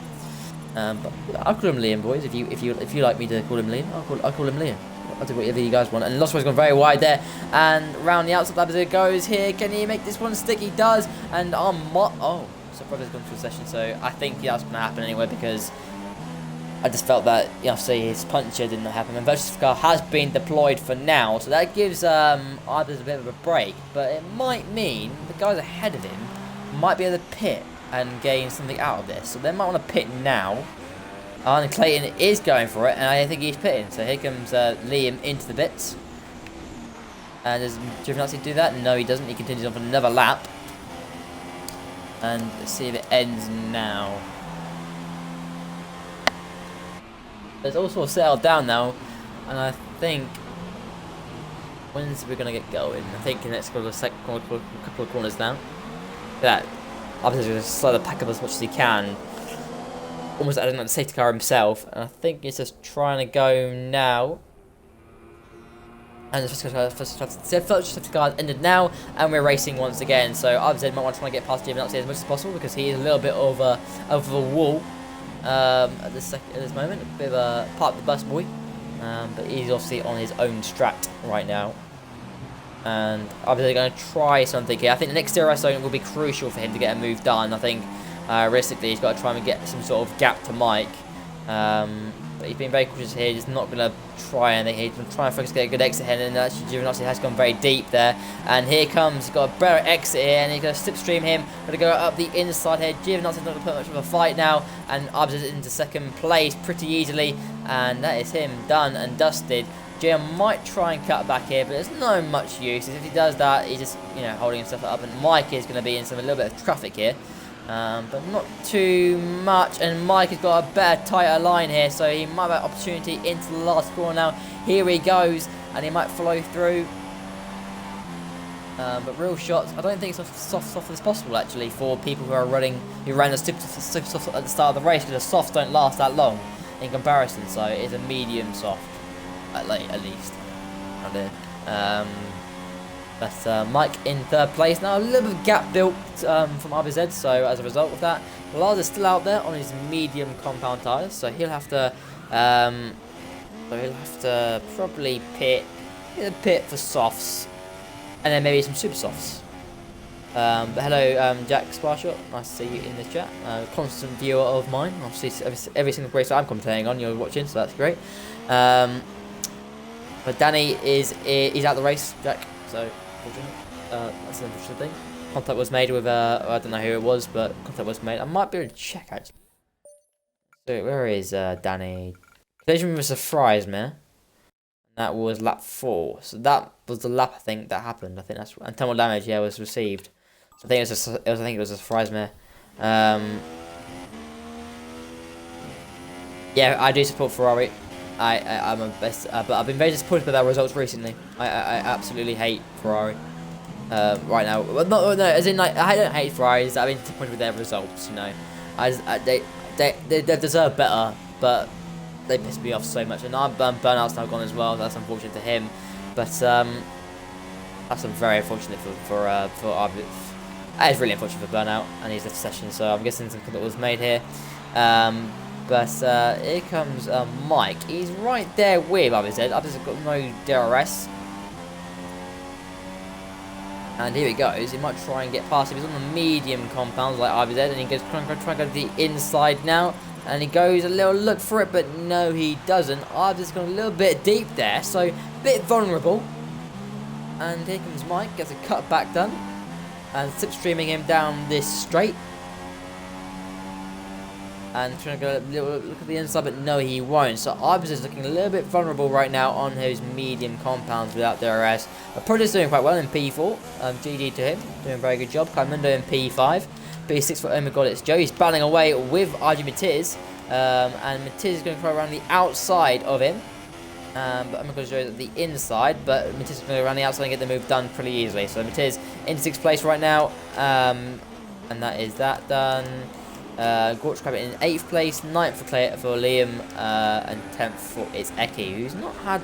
But I'll call him Liam, boys. If you like me to call him Liam, I'll call him Liam. I'll do whatever you guys want. And Lost Warrior's gone very wide there, and round the outside as it goes here. Can he make this one stick? He does. And so Brother's gone through a session. So I think that's going to happen anyway because I just felt that his puncture didn't happen. And Virtuous Car has been deployed for now, so that gives others a bit of a break. But it might mean the guys ahead of him might be able to pit and gain something out of this, so they might want to pit now. And Clayton is going for it, and I think he's pitting. So here comes Liam into the bits. And does Giovinazzi do that? No, he doesn't. He continues on for another lap. And let's see if it ends now. It's all sort of settled down now, and I think when's we're gonna get going? I think the next couple of corners now. That. Obviously, he's going to slow the pack up as much as he can. Almost adding like the safety car himself. And I think he's just trying to go now. And the first safety car has ended now. And we're racing once again. So RZ might want to try and get past Giovinazzi as much as possible. Because he is a little bit over a wall at this moment. A bit of a part of the bus boy. But he's obviously on his own strat right now. And obviously going to try something here. I think the next DRS zone will be crucial for him to get a move done. I think realistically he's got to try and get some sort of gap to Mike. But he's been very cautious here. He's not going to try anything. He's going to try and focus to get a good exit here. And actually Giovinazzi has gone very deep there. And here comes, he's got a better exit here. And he's going to slipstream him. Going to go up the inside here. Giovinazzi's not going to put much of a fight now. And Arbs is into 2nd place pretty easily. And that is him done and dusted. Jim might try and cut back here, but there's no much use. If he does that, he's just holding himself up. And Mike is going to be in a little bit of traffic here, but not too much. And Mike has got a better, tighter line here, so he might have an opportunity into the last corner now. Here he goes, and he might follow through. But real shots, I don't think it's soft as possible actually for people who are running, who ran the super soft at the start of the race, because the softs don't last that long in comparison. So it's a medium soft, at least. But Mike in third place now. A little bit of gap built from RBZ. So as a result of that, Lars is still out there on his medium compound tires. So he'll have to, probably pit for softs. And then maybe some super softs. But hello, Jack Sparshot. Nice to see you in the chat. Constant viewer of mine. Obviously, every single race I'm commentating on, you're watching, so that's great. But Danny he's out the race, Jack. So, that's an interesting thing. Contact was made with I don't know who it was, but contact was made. I might be able to check actually. So where is Danny? Collision with a surprise, man. That was lap 4, so that was the lap I think that happened. I think that's and thermal damage, yeah, was received. So I think it was a surprise mare. Yeah, I do support Ferrari. I'm a best, but I've been very disappointed with their results recently. I absolutely hate Ferrari right now. Well, no, as in like I don't hate Ferraris. I've been disappointed with their results. You know, they deserve better, but they pissed me off so much, and Burnout's now gone as well. That's unfortunate to him, but that's very unfortunate for RB. That is really unfortunate for Burnout, and he's left the session. So I'm guessing something that was made here. But here comes Mike. He's right there with RBZ. RBZ's got no DRS. And here he goes. He might try and get past him. He's on the medium compounds like RBZ, and he goes trying to go to the inside now. And he goes a little look for it, but no, he doesn't. RBZ's gone a little bit deep there, so a bit vulnerable. And here comes Mike, gets a cut back done, and slipstreaming him down this straight. And trying to go a little look at the inside, but no, he won't. So RBZ is looking a little bit vulnerable right now on his medium compounds without DRS. But Proto's doing quite well in P4. GG to him, doing a very good job. Carmundo in P5. P6 for, oh my god, it's Joe. He's battling away with RG Matiz. And Matiz is going to try around the outside of him. But I'm going to show you the inside. But Matiz is going to go around the outside and get the move done pretty easily. So Matiz in 6th place right now. And that is that done. Gorch Crabbit in 8th place, 9th for Liam, and 10th for it's Eki, who's not had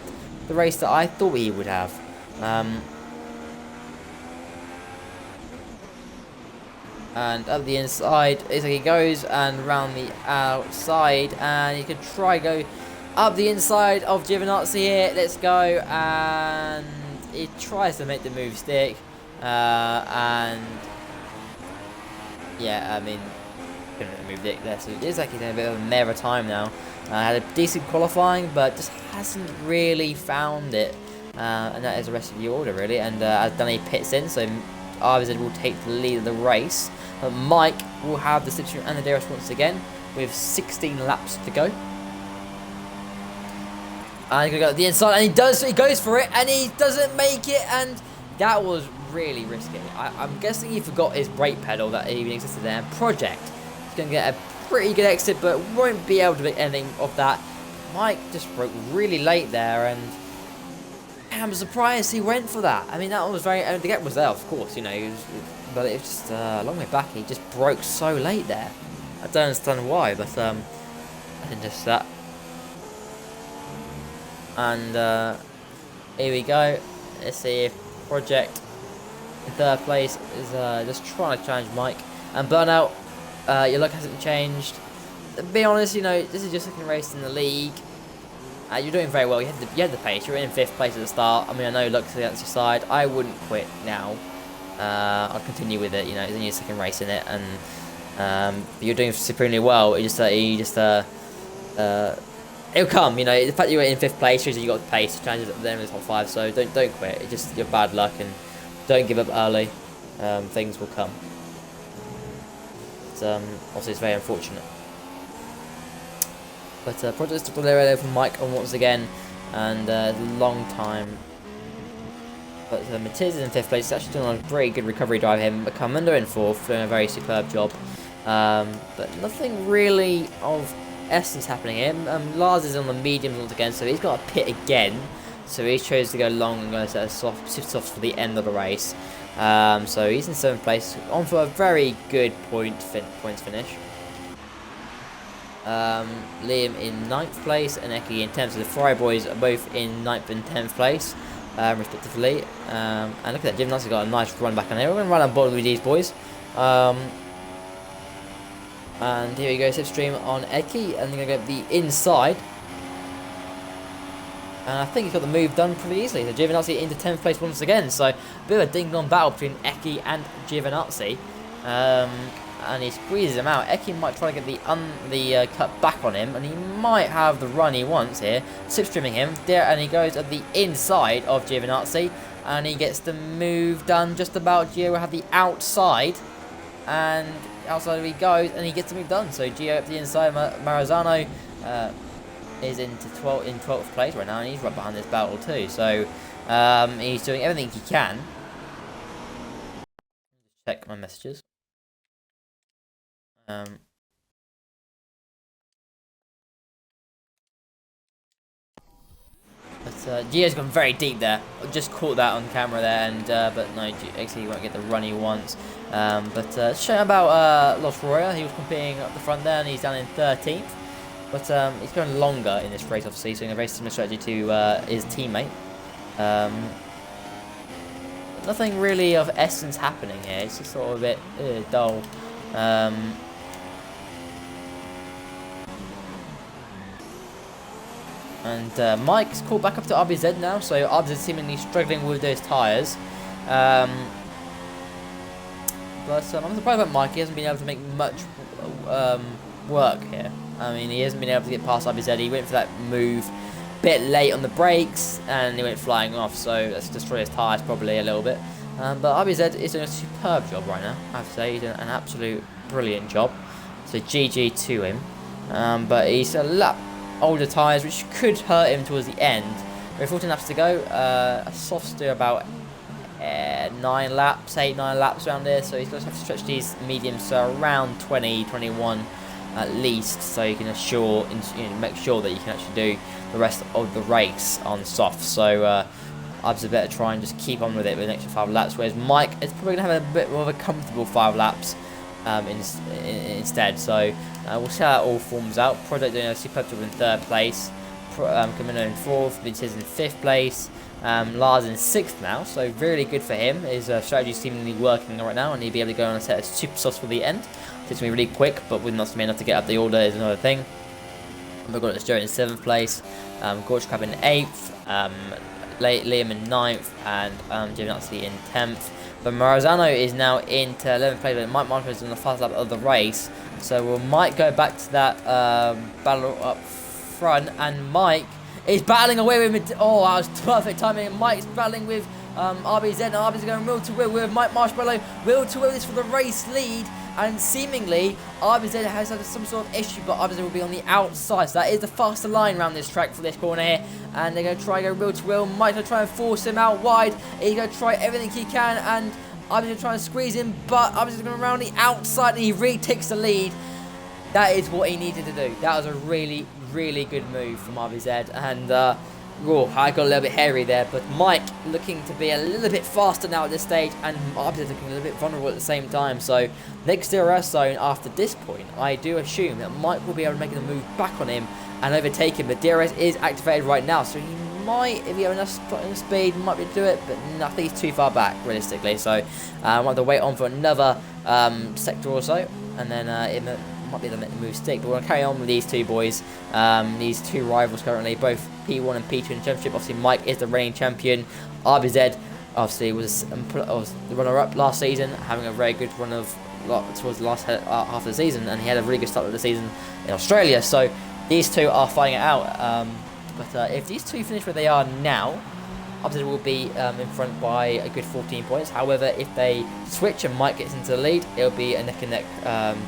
the race that I thought he would have. And up the inside, it's like he goes and round the outside, and he can try go up the inside of Giovinazzi here. Let's go, and he tries to make the move stick, and yeah, I mean. Moved it there, so it is like he's in a bit of a mare of time now. Had a decent qualifying, but just hasn't really found it, and that is the rest of the order really. And as Danny pits in, so RBZ will take the lead of the race, but Mike will have the slipstream and the DRS once again with 16 laps to go. And he's gonna go at the inside, and he goes for it, and he doesn't make it, and that was really risky. I'm guessing he forgot his brake pedal that even existed there. And Project going to get a pretty good exit, but won't be able to make anything of that. Mike just broke really late there, and I'm surprised he went for that. I mean, that was very. The gap was there, of course, you know, but it was just a long way back. He just broke so late there. I don't understand why, but I think just that. And here we go. Let's see if Project in 3rd place is just trying to challenge Mike. And Burnout. Your luck hasn't changed. To be honest, you know, this is your 2nd race in the league. You're doing very well. You had the pace. You're in 5th place at the start. I mean, I know luck's against your side. I wouldn't quit now. I'll continue with it. You know, it's only your 2nd race in it, and you're doing supremely well. It'll come. You know, the fact that you're in 5th place shows that you got the pace. Challenges up there in the top 5. So don't quit. It's just your bad luck, and don't give up early. Things will come. Also, it's very unfortunate. But Project took the there from Mike on once again, and long time. But Matiz is in 5th place. He's actually doing a very good recovery drive him. But Carmundo in 4th, doing a very superb job. But nothing really of essence happening here. Lars is on the mediums once again, so he's got a pit again. So he chose to go long and go set a soft for the end of the race. So he's in 7th place, on for a very good points finish. Liam in 9th place and Eki in 10th. So the Fry boys are both in 9th and 10th place, respectively. And look at that, Jim Nancy got a nice run back on here. We're going to run on board with these boys. And here we go, slipstream on Eki, and they're going to go the inside. And I think he's got the move done pretty easily. So Giovinazzi into 10th place once again. So a bit of a ding-dong battle between Eki and Giovinazzi. And he squeezes him out. Eki might try to get the cut back on him, and he might have the run he wants here. Slipstreaming him there, and he goes at the inside of Giovinazzi, and he gets the move done just about. Gio will have the outside, and outside he goes, and he gets the move done. So Gio up the inside. Maranzano is in 12th place right now, and he's right behind this battle too. So he's doing everything he can. Check my messages. But Gio's gone very deep there. I just caught that on camera there, and but no, actually he won't get the run he wants. But shame about Los Roya. He was competing up the front there, and he's down in 13th. But he's going longer in this race, obviously, so a very similar strategy to his teammate. Nothing really of essence happening here. It's just sort of a bit dull. And Mike's caught back up to RBZ now, so RBZ seemingly struggling with those tyres. But I'm surprised about Mike. He hasn't been able to make much work here. I mean, he hasn't been able to get past RBZ. He went for that move a bit late on the brakes, and he went flying off, so that's destroyed his tyres probably a little bit. But RBZ is doing a superb job right now, I have to say. He's doing an absolute brilliant job. So GG to him. But he's a lap older tyres, which could hurt him towards the end. With 14 laps to go, a soft steer about 8-9 laps around here, so he's going to have to stretch these mediums to around 20, 21 at least, so you can make sure that you can actually do the rest of the race on soft. So Abs better try and just keep on with it with an extra 5 laps, whereas Mike is probably going to have a bit more of a comfortable 5 laps instead. So we'll see how that all forms out. Project doing a superb job in 3rd place. Camino in 4th, Vinicius in 5th place. Lars in 6th now, so really good for him. His strategy is seemingly working right now, and he'll be able to go on a set of super sauce for the end. So it's going to be really quick, but with not enough to get up the order is another thing. We've got Stuart in 7th place, Gorge Crab in 8th, Liam in 9th, and Giovinazzi in 10th. But Maranzano is now into 11th place, but Mike Marquez is on the fast lap of the race. So we might go back to that battle up front, and Mike is battling away with him. Oh, that was perfect timing. Mike's battling with RBZ, and RBZ is going wheel to wheel with Mike Marshmallow. Wheel to wheel is for the race lead, and seemingly RBZ has had some sort of issue, but RBZ will be on the outside. So that is the faster line around this track for this corner here, and they're going to try and go wheel to wheel. Mike's going to try and force him out wide. He's going to try everything he can, and RBZ is trying to squeeze him, but RBZ is going around the outside, and he retakes the lead. That is what he needed to do. That was a really, really good move from RBZ, and I got a little bit hairy there, but Mike looking to be a little bit faster now at this stage, and RBZ looking a little bit vulnerable at the same time. So next DRS zone after this point, I do assume that Mike will be able to make the move back on him and overtake him. The DRS is activated right now, so he might, if he has enough speed, might be able to do it, but nothing is too far back realistically. So I want to wait on for another sector or so, and then it might be able to make the move stick. But we're going to carry on with these two boys, these two rivals currently, both P1 and P2 in the championship. Obviously Mike is the reigning champion. RBZ obviously was the runner-up last season, having a very good run towards the last half of the season, and he had a really good start of the season in Australia. So these two are fighting it out, but if these two finish where they are now, RBZ will be in front by a good 14 points. However, if they switch and Mike gets into the lead, it'll be a neck-and-neck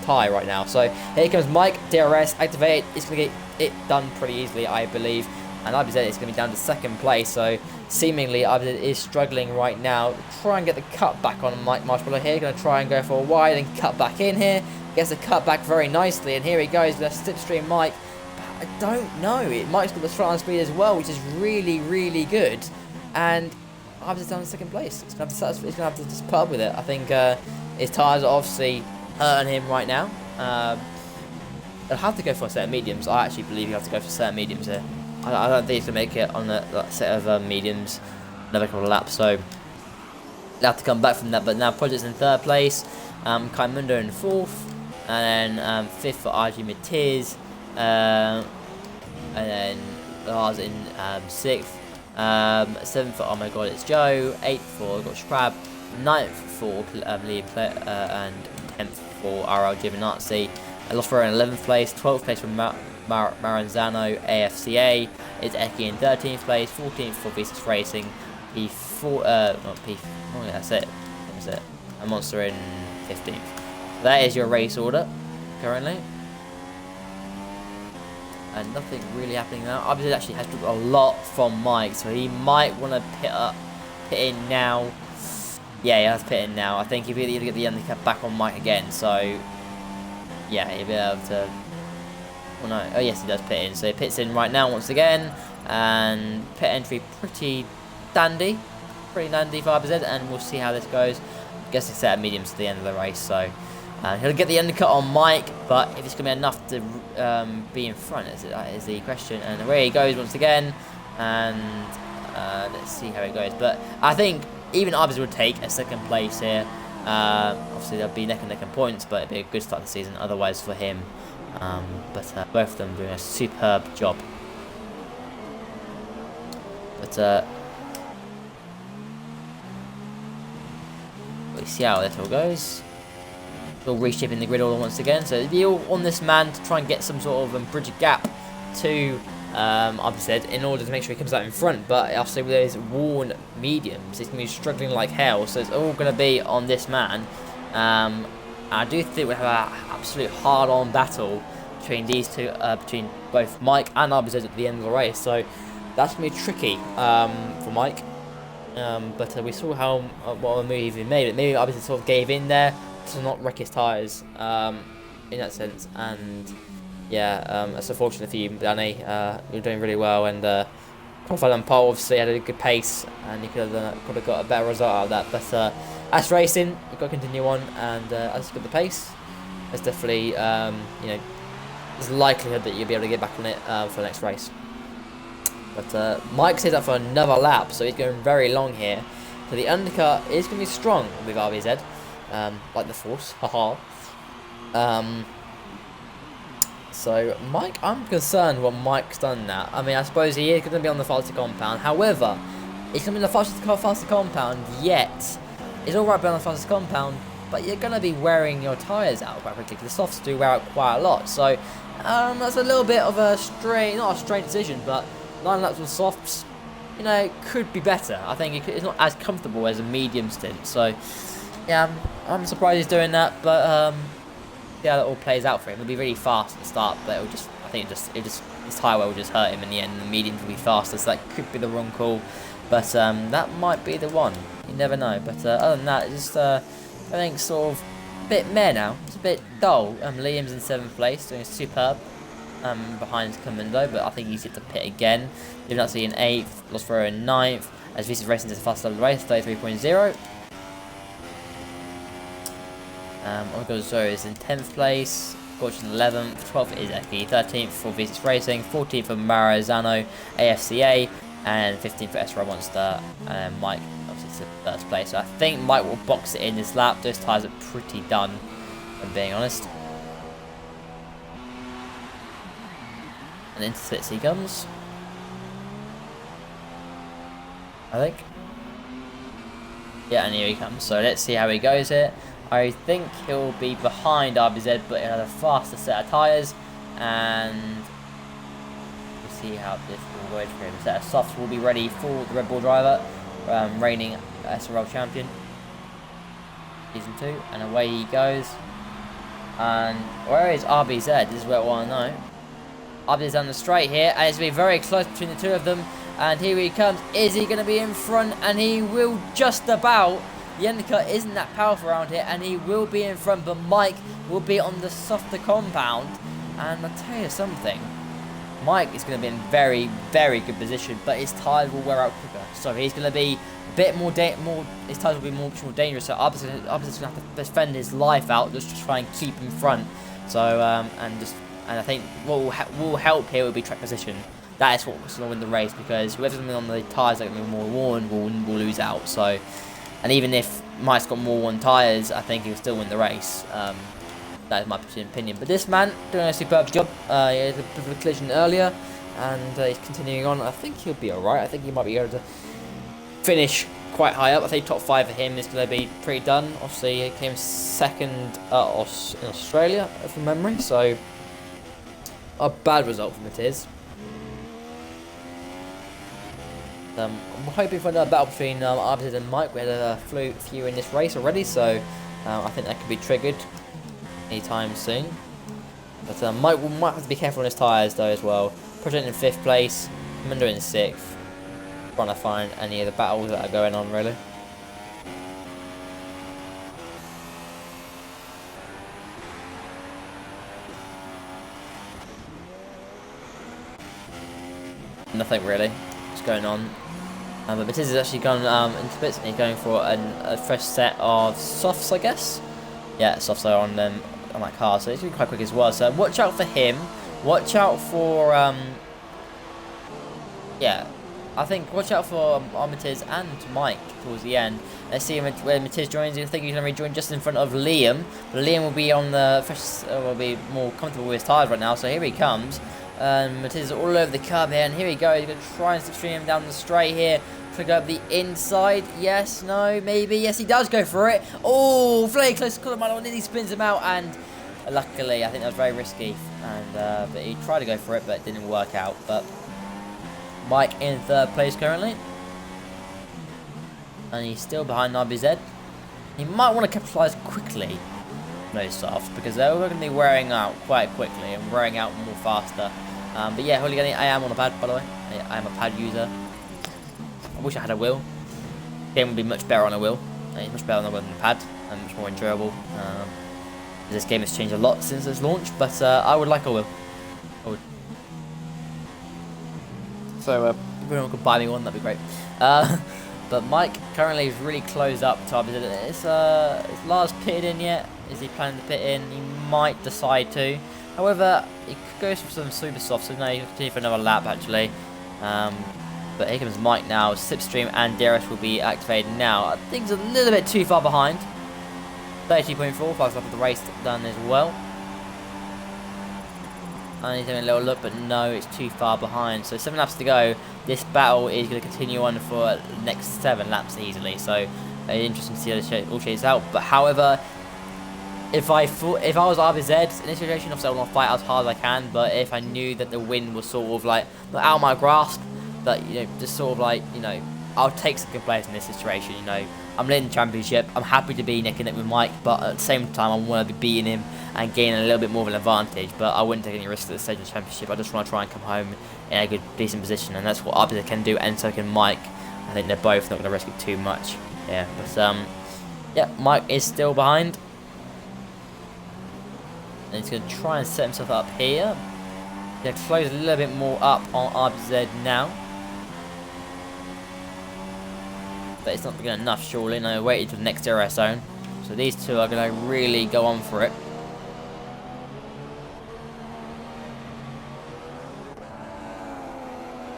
tie right now. So here comes Mike, DRS activated. It's going to get it done pretty easily, I believe. And RBZ is going to be down to 2nd place. So seemingly RBZ is struggling right now. Try and get the cut back on Mike Marshmallow here. Going to try and go for a wide and cut back in here. Gets the cut back very nicely. And here he goes. The slipstream Mike I don't know. Mike's got the front speed as well, which is really, really good. And Ives down in second place. He's going to have to just put up with it. I think his tyres are obviously hurting him right now. He'll have to go for a set of mediums. I actually believe he'll have to go for a set of mediums here. I don't think he's going to make it on a set of mediums another couple of laps. So he'll have to come back from that. But now Project's in third place. Kaimundo in fourth. And then fifth for RG Matiz. And then Lars in sixth. Seventh for, oh my god, it's Joe. Eighth for Schwab. Ninth for Liam and 10th for RL Giovinazzi. Lost for in 11th place. 12th place for Maranzano AFCA. It's Eki in 13th place. 14th for Visas Racing. P4, not P4, oh yeah, that's it. That was it. A Monster in 15th. That is your race order currently. And nothing really happening now. Obviously, actually has a lot from Mike, so he might want to pit in now. Yeah, he has to pit in now. I think he'll be able to get the undercut back on Mike again. So yeah, he'll be able to. Well, no. Oh yes, he does pit in. So he pits in right now once again, and pit entry pretty dandy for RBZ, and we'll see how this goes. I guess it's set at mediums to the end of the race, so. He'll get the undercut on Mike, but if it's going to be enough to be in front is the question. And away he goes once again, and let's see how it goes. But I think even Ives would take a second place here. Obviously, they'll be neck and neck in points, but it'd be a good start to the season otherwise for him. But both of them doing a superb job. But we'll see how this all goes. All reshaping the grid order once again, so it'll be all on this man to try and get some sort of bridge a gap to I've said, in order to make sure he comes out in front. But obviously with those worn mediums, he's going to be struggling like hell, so it's all going to be on this man. I do think we'll have an absolute hard-on battle between these two, between both Mike and RBZ at the end of the race, so that's going to be tricky for Mike. But we saw how what a move he made. Maybe RBZ sort of gave in there to not wreck his tyres in that sense, and yeah, that's unfortunate for you, Danny. You're doing really well, and qualified on pole, obviously had a good pace, and you could have got a better result out of that. But as racing, you've got to continue on, and as you got the pace, there's definitely there's a likelihood that you'll be able to get back on it for the next race. But Mike says that for another lap, so he's going very long here. So the undercut is going to be strong with RBZ. Like the Force, haha. So Mike, I'm concerned what Mike's done now. I mean, I suppose he is going to be on the faster compound. However, he's going to be on the faster compound, yet it's all right being on the faster compound, but you're going to be wearing your tyres out quite quickly, because the softs do wear out quite a lot. So that's a little bit of a not a strange decision, but 9 laps with softs, could be better. I think it's not as comfortable as a medium stint. So yeah, I'm surprised he's doing that, but yeah, that all plays out for him. It'll be really fast at the start, but his tyre wear will just hurt him in the end. The mediums will be faster, so that could be the wrong call, but that might be the one. You never know. But other than that, just I think sort of a bit meh now. It's a bit dull. Liam's in 7th place, doing superb. Behind Commando, but I think he's hit the pit again. Giovinazzi in 8th, Lost for in 9th, as Visas Racing does the fastest of the race, 33.0. Ogozo is in 10th place, Gorge in 11th, 12th is Eki, 13th for Visas Racing, 14th for Maranzano AFCA, and 15th for SRL Monster, and Mike obviously in first place. So I think Mike will box it in this lap. Those tyres are pretty done, if I'm being honest. And into sits he comes, I think. Yeah, and here he comes. So let's see how he goes here. I think he'll be behind RBZ, but he'll have a faster set of tyres, and we'll see how this will go for him. Set of softs will be ready for the Red Bull driver, reigning SRL champion, season 2, and away he goes. And where is RBZ? This is what I want to know. RBZ down the straight here, and it's going to be very close between the two of them. And here he comes. Is he going to be in front? And he will just about. The undercut isn't that powerful around here, and he will be in front, but Mike will be on the softer compound. And I'll tell you something, Mike is going to be in very, very good position, but his tyres will wear out quicker. So he's going to be a bit more, his tyres will be much more dangerous. So Arbiz's going to have to defend his life out just to try and keep in front. So, and I think what will help here will be track position. That is what's going to win the race, because whoever's going to be on the tyres that are going to be more worn will lose out. So, and even if Mike's got more worn tyres, I think he'll still win the race. That is my opinion. But this man doing a superb job. He had a bit of a collision earlier, and he's continuing on. I think he'll be alright. I think he might be able to finish quite high up. I think top 5 for him is going to be pretty done. Obviously, he came second in Australia, from memory. So, a bad result from it is. I'm hoping for another battle between Arbiz and Mike. We had a few in this race already, so I think that could be triggered anytime soon. But Mike might have to be careful on his tyres though as well. Project in 5th place, Commander in 6th. Trying to find any of the battles that are going on really. Nothing really. What's going on? But Batiz has actually gone into bits, and he's going for a fresh set of softs, I guess. Yeah, softs are on that car, so it's going to be quite quick as well. So watch out for him. Watch out for yeah, I think watch out for Matiz and Mike towards the end. Let's see where Matiz joins. I think he's going to rejoin just in front of Liam. But Liam will be on the fresh, will be more comfortable with his tyres right now. So here he comes. Matiz is all over the curb here, and here he goes. He's going to try and slipstream him down the straight here. Try to go up the inside. Yes, no, maybe. Yes, he does go for it. Oh, very close to Colorado, and then he spins him out. And luckily, I think that was very risky. And but he tried to go for it, but it didn't work out. But Mike in 3rd place currently, and he's still behind RBZ. He might want to capitalise quickly on those softs, because they're going to be wearing out quite quickly and wearing out more faster. But yeah, Hooligan, I am on a pad, by the way. I am a pad user. I wish I had a wheel. The game would be much better on a wheel. It's much better on a wheel than a pad, and much more enjoyable. This game has changed a lot since its launch, but I would like a wheel. I would. So if anyone could buy me one, that'd be great. But Mike currently is really closed up to RBZ. Is Lars pitted in yet? Is he planning to pit in? He might decide to. However, he could go for some super soft, so no, he'll continue for another lap actually. But here comes Mike now. Slipstream and DRS will be activated now. I think he's a little bit too far behind. 32.4, 5 lap of the race done as well. And he's having a little look, but no, it's too far behind. So 7 laps to go. This battle is going to continue on for the next 7 laps easily. So interesting to see how it all shades out. But however, if I was RBZ in this situation, obviously I want to fight as hard as I can. But if I knew that the win was sort of like not out of my grasp, but just sort of like I'll take second place in this situation. I'm in the championship. I'm happy to be neck and neck with Mike, but at the same time I want to be beating him and gaining a little bit more of an advantage. But I wouldn't take any risks at this stage of the championship. I just want to try and come home in a good, decent position, and that's what RBZ can do, and so can Mike. I think they're both not going to risk it too much. Yeah, but yeah, Mike is still behind. And he's going to try and set himself up here. He's going to close a little bit more up on RBZ now. But it's not good enough, surely. No, waiting to the next DRS zone. So these two are going to really go on for it.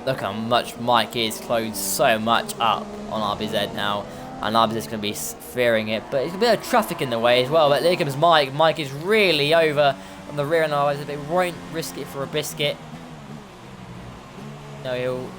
Look how much Mike is closed so much up on RBZ now. And RBZ is going to be fearing it. But it's a bit of traffic in the way as well. But there comes Mike. Mike is really over on the rear end of RBZ. But won't risk it for a biscuit. No, he'll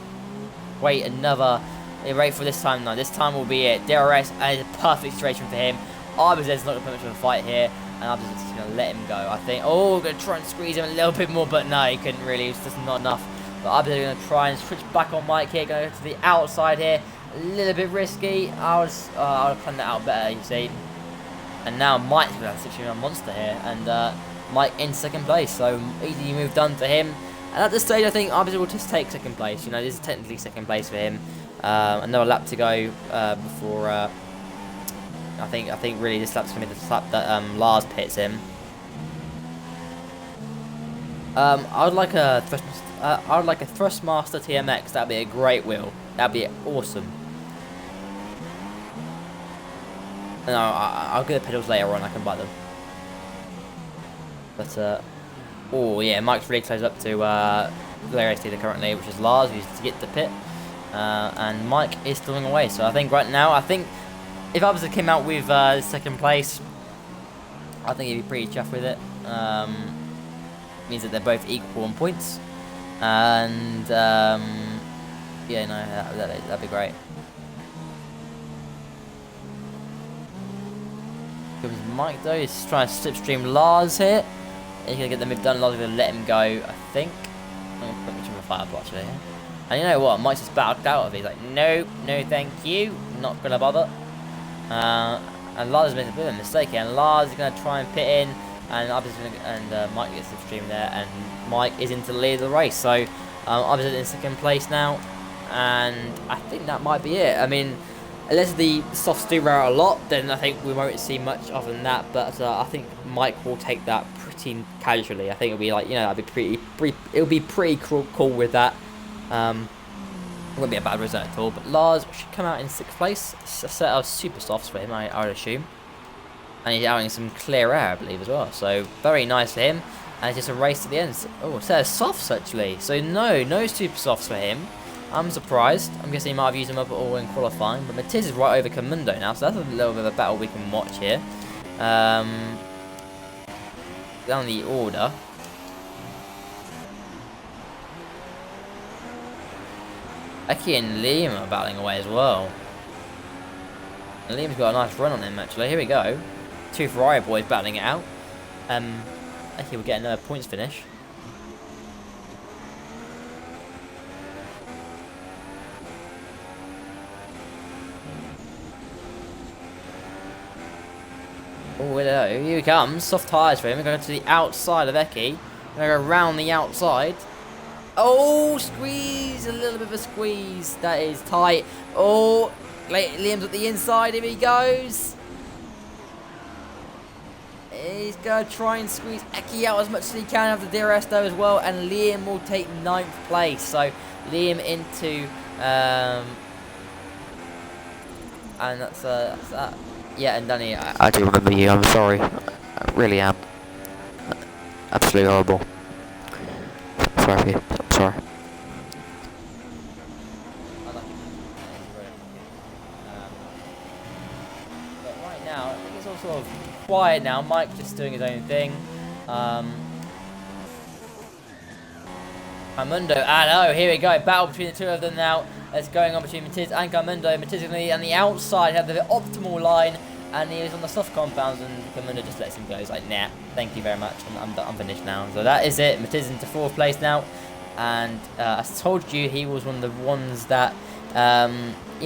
wait another... He'll wait for this time. No, this time will be it. DRS, and it's a perfect situation for him. RBZ's not going to put much of a fight here. And RBZ's just going to let him go, I think. Oh, going to try and squeeze him a little bit more. But no, he couldn't really. It's just not enough. But RBZ going to try and switch back on Mike here. Going to the outside here. A little bit risky. I would have planned that out better, you see. And now Mike's going to have 61 monster here. And Mike in second place. So easy move done for him. And at this stage, I think RBZ will just take second place. This is technically second place for him. Another lap to go before. I think really this lap's going to be the lap that Lars pits him. I would like a I would like a Thrustmaster TMX. That'd be a great wheel. That'd be awesome. No, I'll get the pedals later on. I can buy them. But oh yeah, Mike's really close up to the race leader currently, which is Lars, who's to get the pit. And Mike is stealing away. So I think right now, if others had came out with second place, I think he'd be pretty chuffed with it. Means that they're both equal on points, and yeah, no, that'd be great. Comes Mike though, he's trying to slipstream Lars here. He's gonna get the move done. Lars is gonna let him go, I think. I'm gonna put him in a fireball actually. Yeah? And you know what? Mike's just backed out of it. He's like, no, thank you, not gonna bother. And Lars has made a bit of a mistake here, and Lars is gonna try and pit in. And Mike gets the stream there, and Mike is into the lead of the race. So I'm in second place now, and I think that might be it. I mean, unless the softs do wear out a lot, then I think we won't see much other than that. But I think Mike will take that pretty casually. I think it'll be like, that'd be it'll be pretty cool with that. It wouldn't be a bad result at all. But Lars should come out in 6th place. It's a set of super softs for him, I would assume. And he's outing some clear air, I believe, as well. So, very nice for him. And it's just a race to the end. Oh, set of softs, actually. So, no super softs for him. I'm surprised. I'm guessing he might have used them up all in qualifying. But Matiz is right over Comundo now. So, that's a little bit of a battle we can watch here. Down the order. Eki and Liam are battling away as well. And Liam's got a nice run on him, actually. Here we go. 2 Ferrari boys battling it out. Eki will get another points finish. Oh, hello. Here he comes. Soft tyres for him. We're going to the outside of Eki. We're going to go around the outside. Oh, squeeze. A little bit of a squeeze. That is tight. Oh, Liam's at the inside. Here he goes. He's going to try and squeeze Eki out as much as he can of the DRS though as well. And Liam will take 9th place. So, Liam into... and that's that. Yeah, and Danny, I do remember you. I'm sorry. I really am. Absolutely horrible. Sorry for you. I'm sorry. But right now, I think it's all sort of quiet now. Mike just doing his own thing. Carmundo, oh, here we go. Battle between the two of them now. It's going on between Matiz and Carmundo. Matiz is going to be on the outside, have the optimal line, and he is on the soft compounds, and Carmundo just lets him go. He's like, nah, thank you very much. I'm finished now. So that is it. Matiz into 4th place now. And I told you he was one of the ones that, he's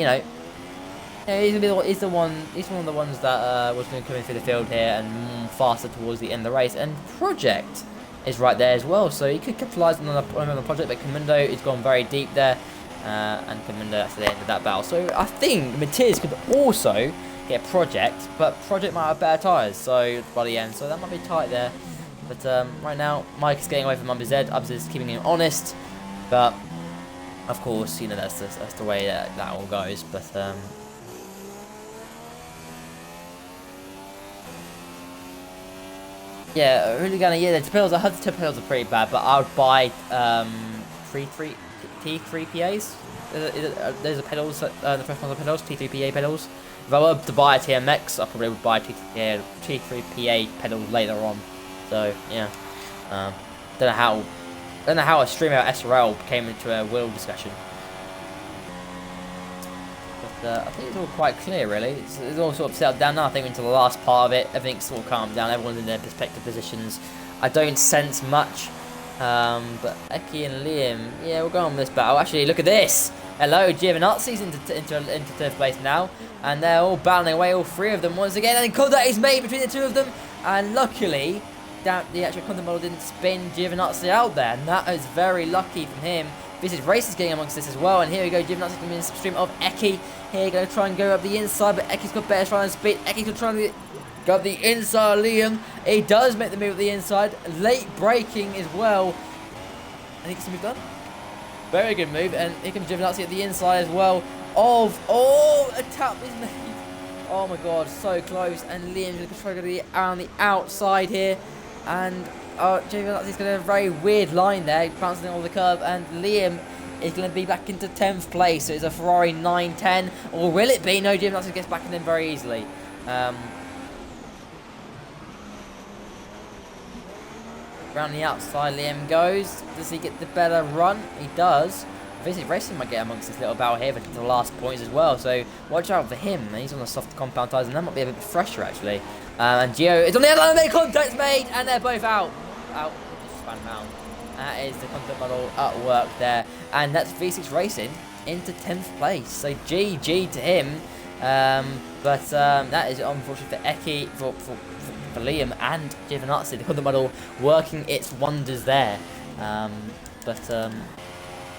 one of the ones that was going to come in through the field here and faster towards the end of the race. And Project is right there as well, so he could capitalise on the Project, but Carmundo is gone very deep there, and Carmundo that's the end of that battle. So I think Matiz could also get Project, but Project might have better tyres, so by the end, so that might be tight there. But right now, Mike is getting away from Abized. Abized is keeping him honest, but of course, that's the way that all goes. But yeah, really gonna the pedals. I heard the pedals are pretty bad, but I would buy T3 PAs. Those are pedals. The first ones are pedals. T3 PA pedals. If I were to buy a TMX, I probably would buy T3 PA pedals later on. So yeah, don't know how a stream about SRL came into a wheel discussion. But I think it's all quite clear, really. It's all sort of settled down now. I think into the last part of it, everything's sort of calmed down. Everyone's in their respective positions. I don't sense much. But Eki and Liam, yeah, we'll go on with this battle. Actually, look at this. Hello, Giovinazzi's into 3rd place now, and they're all battling away, all 3 of them once again. And contact is made between the 2 of them, and luckily, the actual content model didn't spin Giovinazzi out there, and that is very lucky from him. This is Race is getting amongst this as well, and here we go. Giovinazzi's going to be in the stream of Eki. Here, going to try and go up the inside, but Eki's got better trying speed. Eki's going to try and go up the inside. Liam, he does make the move at the inside. Late braking as well. he gets the move done. Very good move, and here comes Giovinazzi at the inside as well. Oh, a tap is made. Oh my god, so close, and Liam's going to try to get around the outside here, and Giovinazzi's got a very weird line there, bouncing over the curb, and Liam is going to be back into 10th place. So it's a Ferrari 9-10, or will it be? No, Giovinazzi gets back in them very easily. Around the outside, Liam goes. Does he get the better run? He does. Visit Racing might get amongst this little battle here for the last points as well. So watch out for him. He's on the soft compound tyres, and that might be a bit fresher actually. And Gio is on the other line. Contact's made, and they're both out. Just span round. That is the contact model at work there, and that's V6 Racing into 10th place. So GG to him. But that is unfortunate for Eki, for Liam and Giovinazzi. The contact model working its wonders there.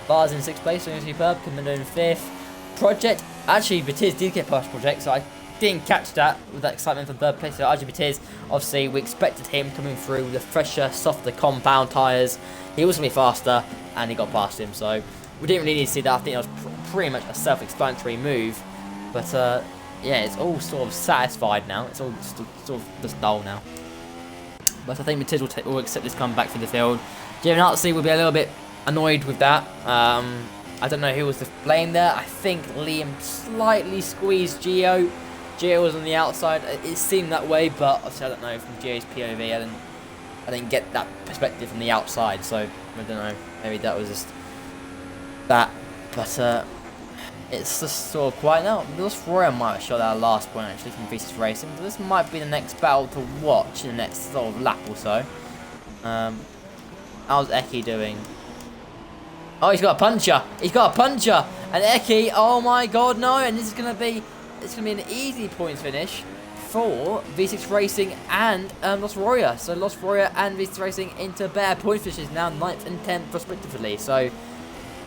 Bars in 6th place, so superb. Coming in 5th. Project, actually Batiz did get past Project, so I didn't catch that with that excitement from 3rd place. So RG Batiz, obviously we expected him coming through with the fresher, softer compound tyres. He was going to be faster, and he got past him, so we didn't really need to see that. I think it was pretty much a self-explanatory move. But yeah, it's all sort of satisfied now. It's all sort of just dull now. But I think Batiz will accept this comeback for the field. Giovinazzi will be a little bit annoyed with that. I don't know who was to blame there. I think Liam slightly squeezed Gio. Gio was on the outside. It seemed that way, but obviously I don't know from Gio's POV. I didn't get that perspective from the outside, so I don't know. Maybe that was just that. But it's just sort of quiet now. Lost Royal might have shot that last point actually from V6 Racing. So this might be the next battle to watch in the next sort of lap or so. How's Eki doing? Oh, he's got a puncher. He's got a puncher. And Eki, oh my god, no. And this is going to be, it's going to be an easy points finish for V6 Racing and Lost Roya. So Lost Roya and V6 Racing into better point finishes now, 9th and 10th respectively. So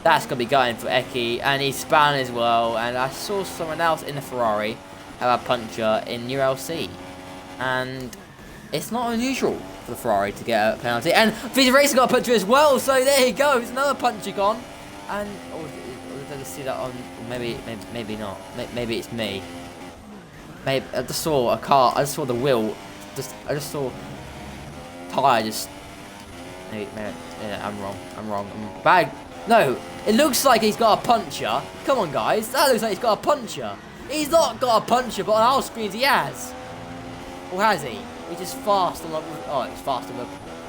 that's going to be going for Eki. And he's span as well. And I saw someone else in the Ferrari have a puncher in New LC. And it's not unusual for the Ferrari to get a penalty. And V6 Racing got a puncher as well, so there he goes, another puncher gone. And did I see that on? Maybe not. Maybe it's me. Maybe I just saw a car. I just saw the wheel. I just saw tire. Just maybe yeah, I'm wrong. I'm bad. No, it looks like he's got a puncher. Come on, guys. That looks like he's got a puncher. He's not got a puncher, but on our screens he has. Or has he? He's just fast on the... Oh, it's fast on the...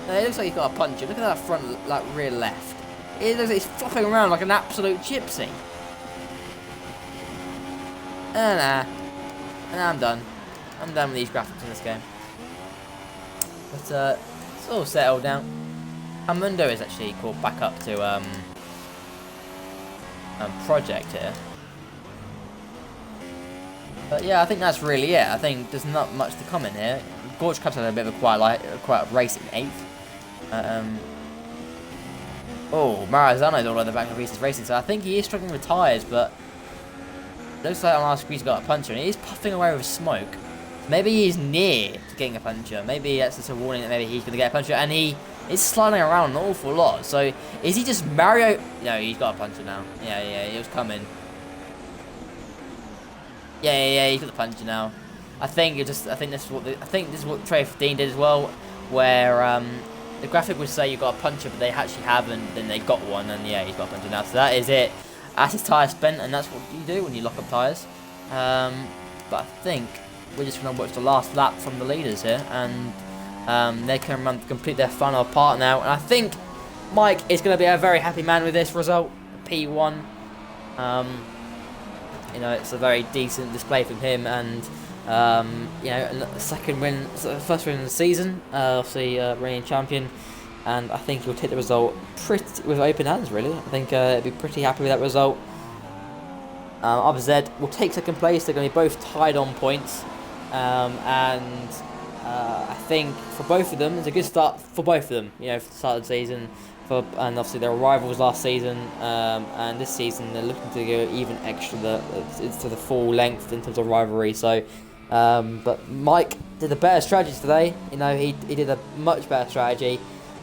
No, it looks like he's got a puncher. Look at that front, like, rear left. It looks like he's flopping around like an absolute gypsy. And I'm done. I'm done with these graphics in this game. But, it's all settled now. Amundo is actually called back up to, Project here. But yeah, I think that's really it. I think there's not much to comment here. Gorge Cubs had a bit of a quiet race in 8th. Oh, Maranzano's all over the back of V6 Racing, so I think he is struggling with tyres, but looks like on our screen he's got a puncher, and he is puffing away with smoke. Maybe he's near to getting a puncher. Maybe that's just a warning that maybe he's going to get a puncher, and he is sliding around an awful lot. So is he just Mario? No, he's got a puncher now. Yeah, he was coming. Yeah, he's got the puncher now. I think this is what Trey 15 did as well, where the graphic would say you got a puncher, but they actually haven't. Then they got one, and yeah, he's got a puncher now. So that is it. That's his tyre spent, and that's what you do when you lock up tyres. But I think we're just going to watch the last lap from the leaders here, and they can complete their final part now. And I think Mike is going to be a very happy man with this result, P1. You know, it's a very decent display from him, and you know, second win, first win in the season, obviously reigning champion, and I think he'll take the result with open hands. Really, I think he'll be pretty happy with that result. RZ will take second place. They're going to be both tied on points, and I think for both of them, it's a good start for both of them. You know, for the start of the season. And obviously they were rivals last season, and this season they're looking to go even extra to the full length in terms of rivalry. So, but Mike did a better strategy today. You know, he did a much better strategy,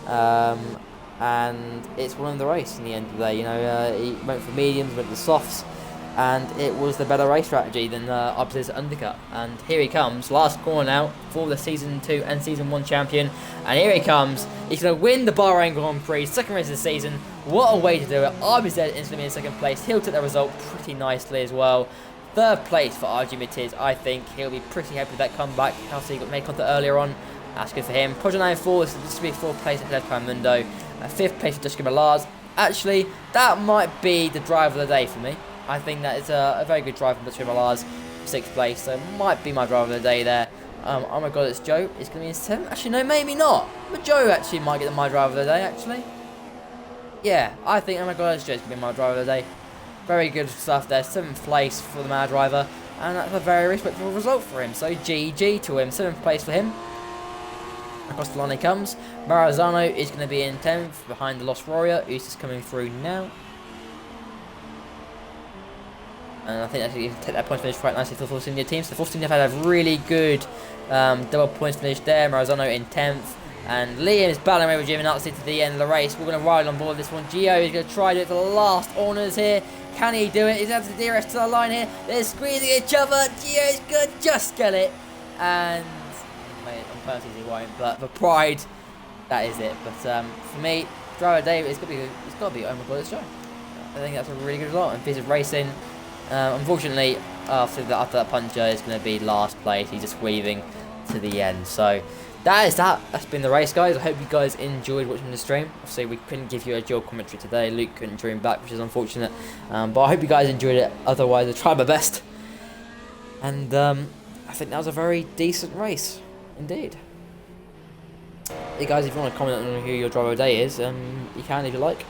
and and it's won the race in the end of the day. You know, he went for mediums, went for softs, and it was the better race strategy than Ups's undercut. And here he comes, last corner now for the Season 2 and Season 1 champion. And here he comes, he's going to win the Bahrain Grand Prix, second race of the season. What a way to do it. RBZ instantly in second place. He'll take the result pretty nicely as well. Third place for RG Matiz. I think he'll be pretty happy with that comeback. Obviously, he got made contact earlier on. That's good for him. Project 94, this will be fourth place ahead of Mundo. Fifth place for Jessica Millard. Actually, that might be the driver of the day for me. I think that is a very good drive from Jessica Millard. Sixth place, so might be my driver of the day there. Oh my god, it's Joe. It's going to be in seventh. Actually, no, maybe not. But Joe actually might get my driver of the day, actually. Yeah, I think, oh my god, it's Joe's going to be my driver of the day. Very good stuff there. Seventh place for the Mad Driver. And that's a very respectable result for him. So GG to him. Seventh place for him. Across the line he comes. Marazano is going to be in 10th behind the Lost Warrior, who's just coming through now. And I think actually you can take that point finish quite nicely for the full senior team. So the full senior have had a really good double points finish there. Marazano in 10th. And Liam is battling away with Jim Nazi to the end of the race. We're going to ride on board this one. Gio is going to try to do it for the last honours here. Can he do it? He's had the DRS to the line here. They're squeezing each other. Gio's going to just get it. And on purpose he won't. But for pride, that is it. But for me, driver Dave, it's got to be oh my god, it's Joe. I think that's a really good result. And piece of racing. Unfortunately, after that puncher, it's going to be last place. He's just weaving to the end. So that is that. That's been the race, guys. I hope you guys enjoyed watching the stream. Obviously, we couldn't give you a dual commentary today. Luke couldn't join back, which is unfortunate. But I hope you guys enjoyed it. Otherwise, I tried my best. And I think that was a very decent race, indeed. Hey guys, if you want to comment on who your driver of the day is, you can if you like.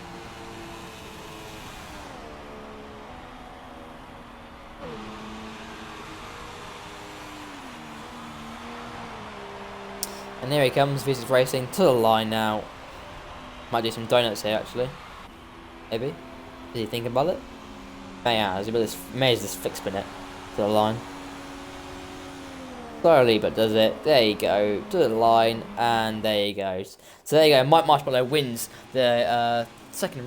And here he comes, Visa's racing to the line now. Might do some donuts here, actually. Maybe. Is he thinking about it? May has, may just fix spin it to the line. Slowly, but does it. There you go. To the line, and there he goes. So there you go. Mike Marshmallow wins the second